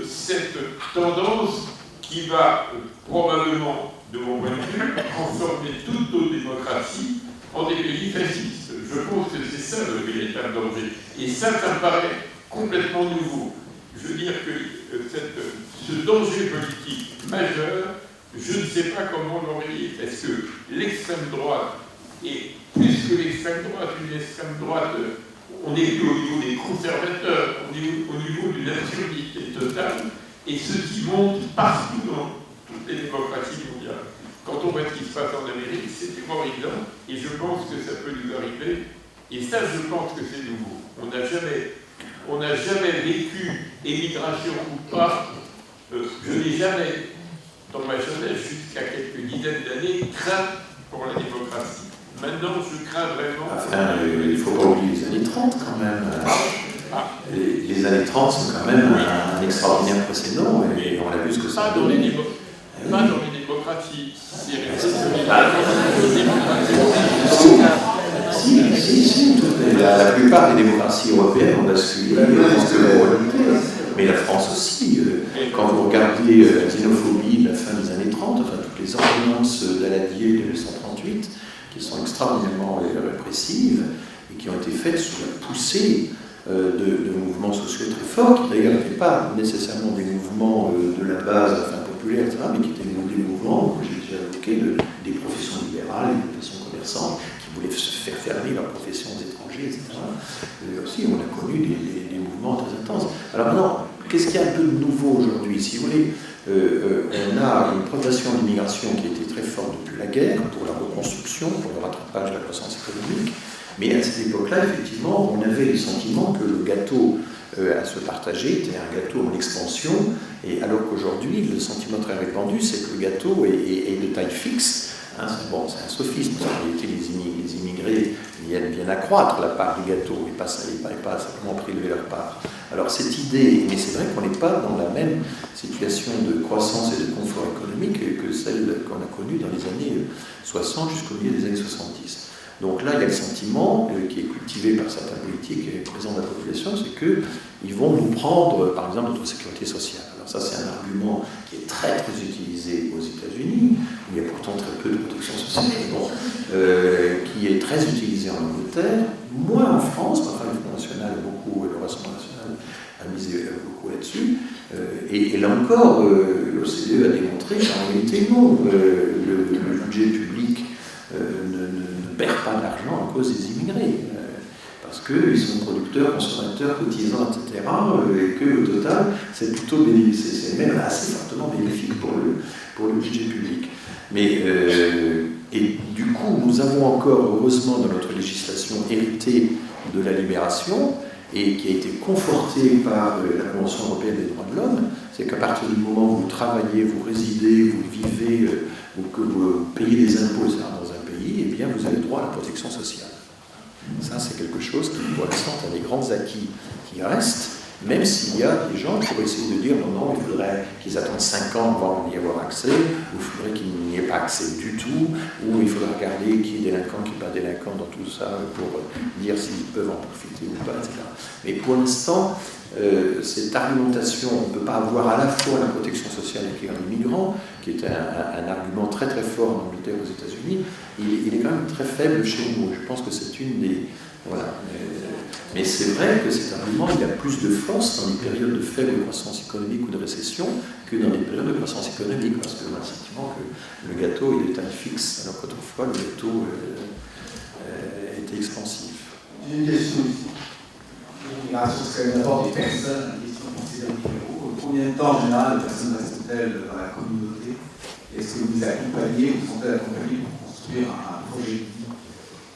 cette tendance qui va probablement, de mon point de vue, transformer toutes nos démocraties en des pays fascistes. Je pense que c'est ça le véritable danger. Et ça me paraît complètement nouveau. Je veux dire que ce danger politique majeur, je ne sais pas comment l'enrayer. Est-ce que l'extrême droite, et plus que l'extrême droite, une extrême droite, on est plus au niveau des conservateurs, on est au niveau d'une absurdité totale, et ce qui monte partout dans toutes les démocraties mondiales. Quand on voit ce qui se passe en Amérique, c'est horrible, et je pense que ça peut nous arriver, et ça, je pense que c'est nouveau. On n'a jamais vécu, émigration ou pas, je n'ai jamais, dans ma jeunesse, jusqu'à quelques dizaines d'années, craint pour la démocratie. Maintenant, je crains vraiment... Enfin, il ne faut pas oublier les années 30 quand même. Les années 30 sont quand même un extraordinaire précédent, et on a vu ce que ça a donné. Pas dans les démocraties. Si, la plupart des démocraties européennes ont basculé dans la volonté. Mais la France aussi, quand vous regardez la xénophobie de la fin des années 30, enfin toutes les ordonnances d'Aladier de 1938, qui sont extraordinairement répressives et qui ont été faites sous la poussée de mouvements sociaux très forts, qui d'ailleurs n'étaient pas nécessairement des mouvements de la base, enfin populaire, etc., mais qui étaient des mouvements, que j'ai déjà évoqué, des professions libérales, des professions commerçantes, qui voulaient se faire fermer leurs professions aux étrangers, etc. Et aussi, on a connu des mouvements très intenses. Alors maintenant, qu'est-ce qu'il y a un peu de nouveau aujourd'hui? Si vous voulez, on a une progression de l'immigration qui a été très forte depuis la guerre, pour la reconstruction, pour le rattrapage de la croissance économique. Mais à cette époque-là, effectivement, on avait le sentiment que le gâteau à se partager était un gâteau en expansion, et alors qu'aujourd'hui, le sentiment très répandu, c'est que le gâteau est de taille fixe. Hein, c'est un sophisme, en réalité, les immigrés viennent accroître la part du gâteau, et pas simplement prélever leur part. Alors cette idée, mais c'est vrai qu'on n'est pas dans la même situation de croissance et de confort économique que celle qu'on a connue dans les années 60 jusqu'au milieu des années 70. Donc là, il y a le sentiment qui est cultivé par certains politiques et présents dans la population, c'est qu'ils vont nous prendre, par exemple, notre sécurité sociale. Alors ça, c'est un argument qui est très, très utilisé aux États-Unis, où il y a pourtant très peu de protection sociale, qui est très utilisé en Angleterre, moins en France, enfin, le Front National beaucoup, le Rassemblement National a misé beaucoup là-dessus. Et là encore, l'OCDE a démontré qu'en réalité, non, le budget public ne perd pas d'argent à cause des immigrés, parce qu'ils sont producteurs, consommateurs, cotisants, etc., et qu'au total, c'est plutôt bénéfique, c'est même assez fortement bénéfique pour le budget public. Mais, et du coup, nous avons encore, heureusement, dans notre législation héritée de la libération, et qui a été confortée par la Convention européenne des droits de l'homme, c'est qu'à partir du moment où vous travaillez, vous résidez, vous vivez, ou que vous payez des impôts dans un pays, eh bien vous avez droit à la protection sociale. Ça, c'est quelque chose qui, pour l'instant, a des grands acquis qui restent, même s'il y a des gens qui vont essayer de dire non, il faudrait qu'ils attendent 5 ans avant d'y avoir accès, ou il faudrait qu'il n'y ait pas accès du tout, ou il faudra regarder qui est délinquant, qui n'est pas délinquant dans tout ça, pour dire s'ils peuvent en profiter ou pas, etc. Mais pour l'instant, cette argumentation, on ne peut pas avoir à la fois la protection sociale et un immigrant, qui est un argument très très fort en Angleterre, aux États-Unis, il est quand même très faible chez nous. Je pense que c'est une des... Voilà. Mais c'est vrai que cet argument, il a plus de force dans les périodes de faible croissance économique ou de récession que dans les périodes de croissance économique, parce qu'on a le sentiment que le gâteau il est taille fixe, alors qu'autrefois le gâteau était expansif. J'ai une question ici. L'immigration, c'est quand même d'abord des personnes, une question considérée numéro. Combien de temps, en général, les personnes restent-elles dans la communauté? Est-ce que vous accompagnez, ou sont-elles accompagnées pour construire un projet de vie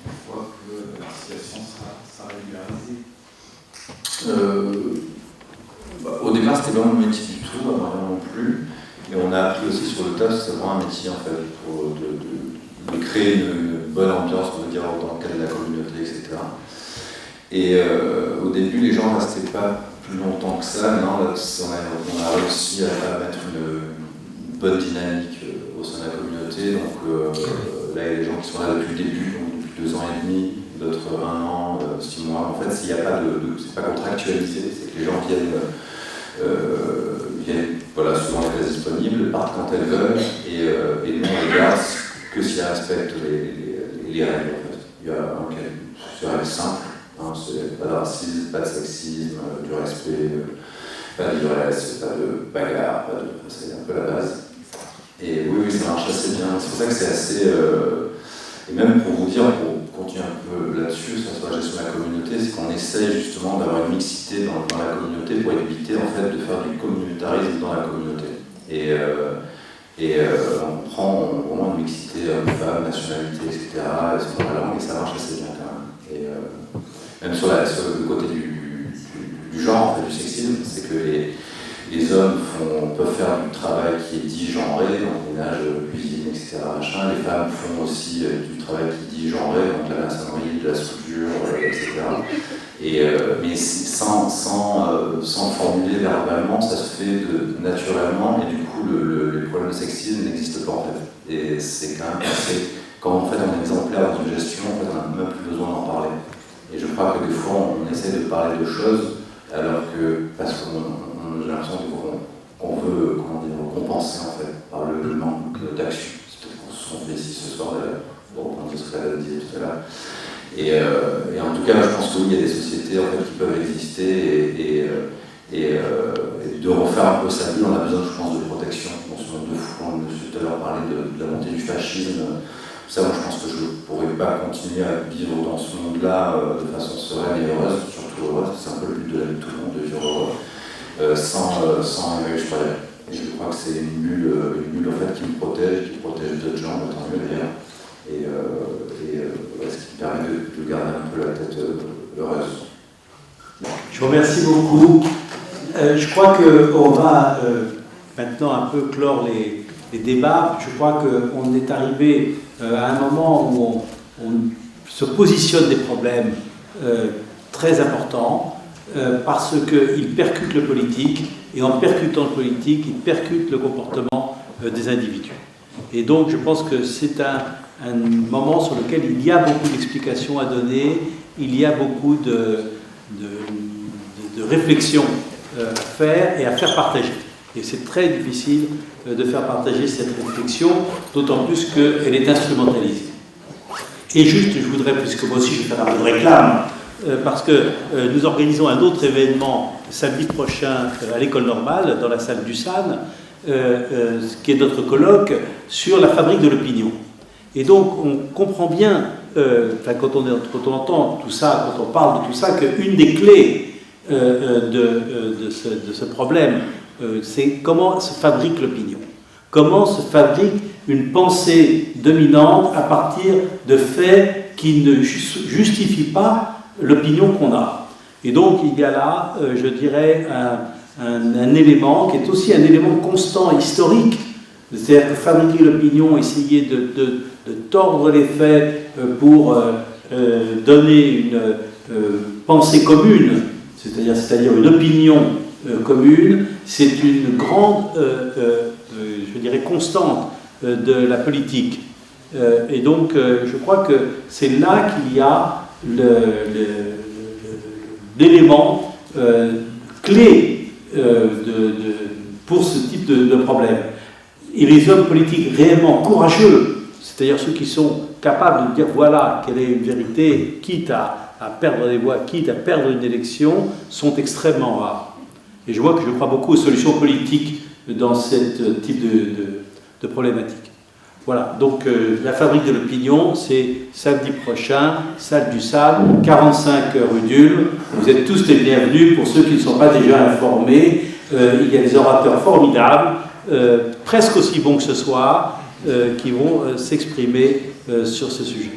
une fois que la situation sera régularisée? Au départ, c'était pas mon métier du tout, vraiment non plus. Et on a appris aussi sur le tas, c'est vraiment un métier en fait, de créer une bonne ambiance, on va dire, dans le cadre de la communauté, etc. Et au début, les gens ne restaient pas plus longtemps que ça. Non, là, on a réussi à mettre une bonne dynamique au sein de la communauté. Donc là, il y a des gens qui sont là depuis le début, donc depuis 2 ans et demi, d'autres 1 an, 6 mois. En fait, s'il n'y a pas c'est pas contractualisé, c'est que les gens viennent voilà, souvent les places disponibles, partent quand elles veulent, et nous on les garde que si elles respectent les règles. En fait. Il y a c'est règle simple, hein, c'est pas de racisme, pas de sexisme, du respect, pas d'ivresse, pas de bagarre, c'est un peu la base. Et oui, ça marche assez bien. C'est pour ça que c'est assez. Et même pour vous dire, pour continuer un peu là-dessus, sur la gestion de la communauté, c'est qu'on essaie justement d'avoir une mixité dans la communauté pour éviter en fait de faire du communautarisme dans la communauté. Et on prend vraiment une mixité hommes-femmes, nationalité, etc. Et sur la langue, et ça marche assez bien quand même. Et même sur le côté du genre, en fait, du sexisme, c'est que les hommes peuvent faire du travail qui est dit genré, donc ménage, cuisine, etc. Machin. Les femmes font aussi du travail qui est dit genré, donc la maçonnerie, de la soudure, etc. Mais sans formuler verbalement, ça se fait naturellement, et du coup les problèmes de sexisme n'existent pas en fait. Et c'est quand même assez. Quand en fait, on est exemplaire dans une gestion, en fait, on n'a même plus besoin d'en parler. Et je crois que des fois, on essaie de parler de choses, alors que, parce qu'on j'ai l'impression qu'on veut compenser en fait, par le manque d'action. C'est peut-être ce qu'on fait ici ce soir, pour reprendre ce qu'elle a dit tout à l'heure. Et en tout cas, je pense qu'il y a des sociétés en fait, qui peuvent exister et de refaire un peu sa vie. On a besoin, je pense, de protection. On se demande de fou. On a tout à l'heure parlé de la montée du fascisme. Ça, moi, je pense que je ne pourrais pas continuer à vivre dans ce monde-là de façon sereine et heureuse, surtout heureuse. C'est un peu le but de la vie de tout le monde, de vivre heureux, sans évaluer. Et je crois que c'est une bulle en fait, qui me protège d'autres gens, d'autres d'ailleurs. Et ce qui me permet de garder un peu la tête heureuse. Je vous remercie beaucoup. Je crois qu'on va maintenant un peu clore les débats. Je crois qu'on est arrivé à un moment où on se positionne des problèmes très importants parce qu'ils percutent le politique, et en percutant le politique, ils percutent le comportement des individus. Et donc je pense que c'est un moment sur lequel il y a beaucoup d'explications à donner, il y a beaucoup de réflexions à faire et à faire partager. Et c'est très difficile de faire partager cette réflexion, d'autant plus qu'elle est instrumentalisée. Et juste, je voudrais, puisque moi aussi je vais faire un peu de réclame, parce que nous organisons un autre événement samedi prochain à l'école normale, dans la salle du SAN, qui est notre colloque sur la fabrique de l'opinion. Et donc on comprend bien, quand on entend tout ça, quand on parle de tout ça, qu'une des clés de ce problème, c'est comment se fabrique l'opinion. Comment se fabrique une pensée dominante à partir de faits qui ne justifient pas l'opinion qu'on a. Et donc il y a là, je dirais, un élément qui est aussi un élément constant historique, c'est-à-dire que fabriquer l'opinion, essayer de tordre les faits pour donner une pensée commune, c'est-à-dire une opinion commune, c'est une grande, je dirais, constante de la politique. Et donc, je crois que c'est là qu'il y a l'élément clé pour ce type de problème. Et les hommes politiques réellement courageux, c'est-à-dire ceux qui sont capables de dire voilà quelle est une vérité, quitte à perdre des voix, quitte à perdre une élection, sont extrêmement rares. Et je crois beaucoup aux solutions politiques dans ce type de problématique. Voilà, donc la fabrique de l'opinion, c'est samedi prochain, salle du SAN, 45 rue d'Ulm. Vous êtes tous les bienvenus. Pour ceux qui ne sont pas déjà informés, il y a des orateurs formidables, presque aussi bons que ce soir, qui vont s'exprimer sur ce sujet.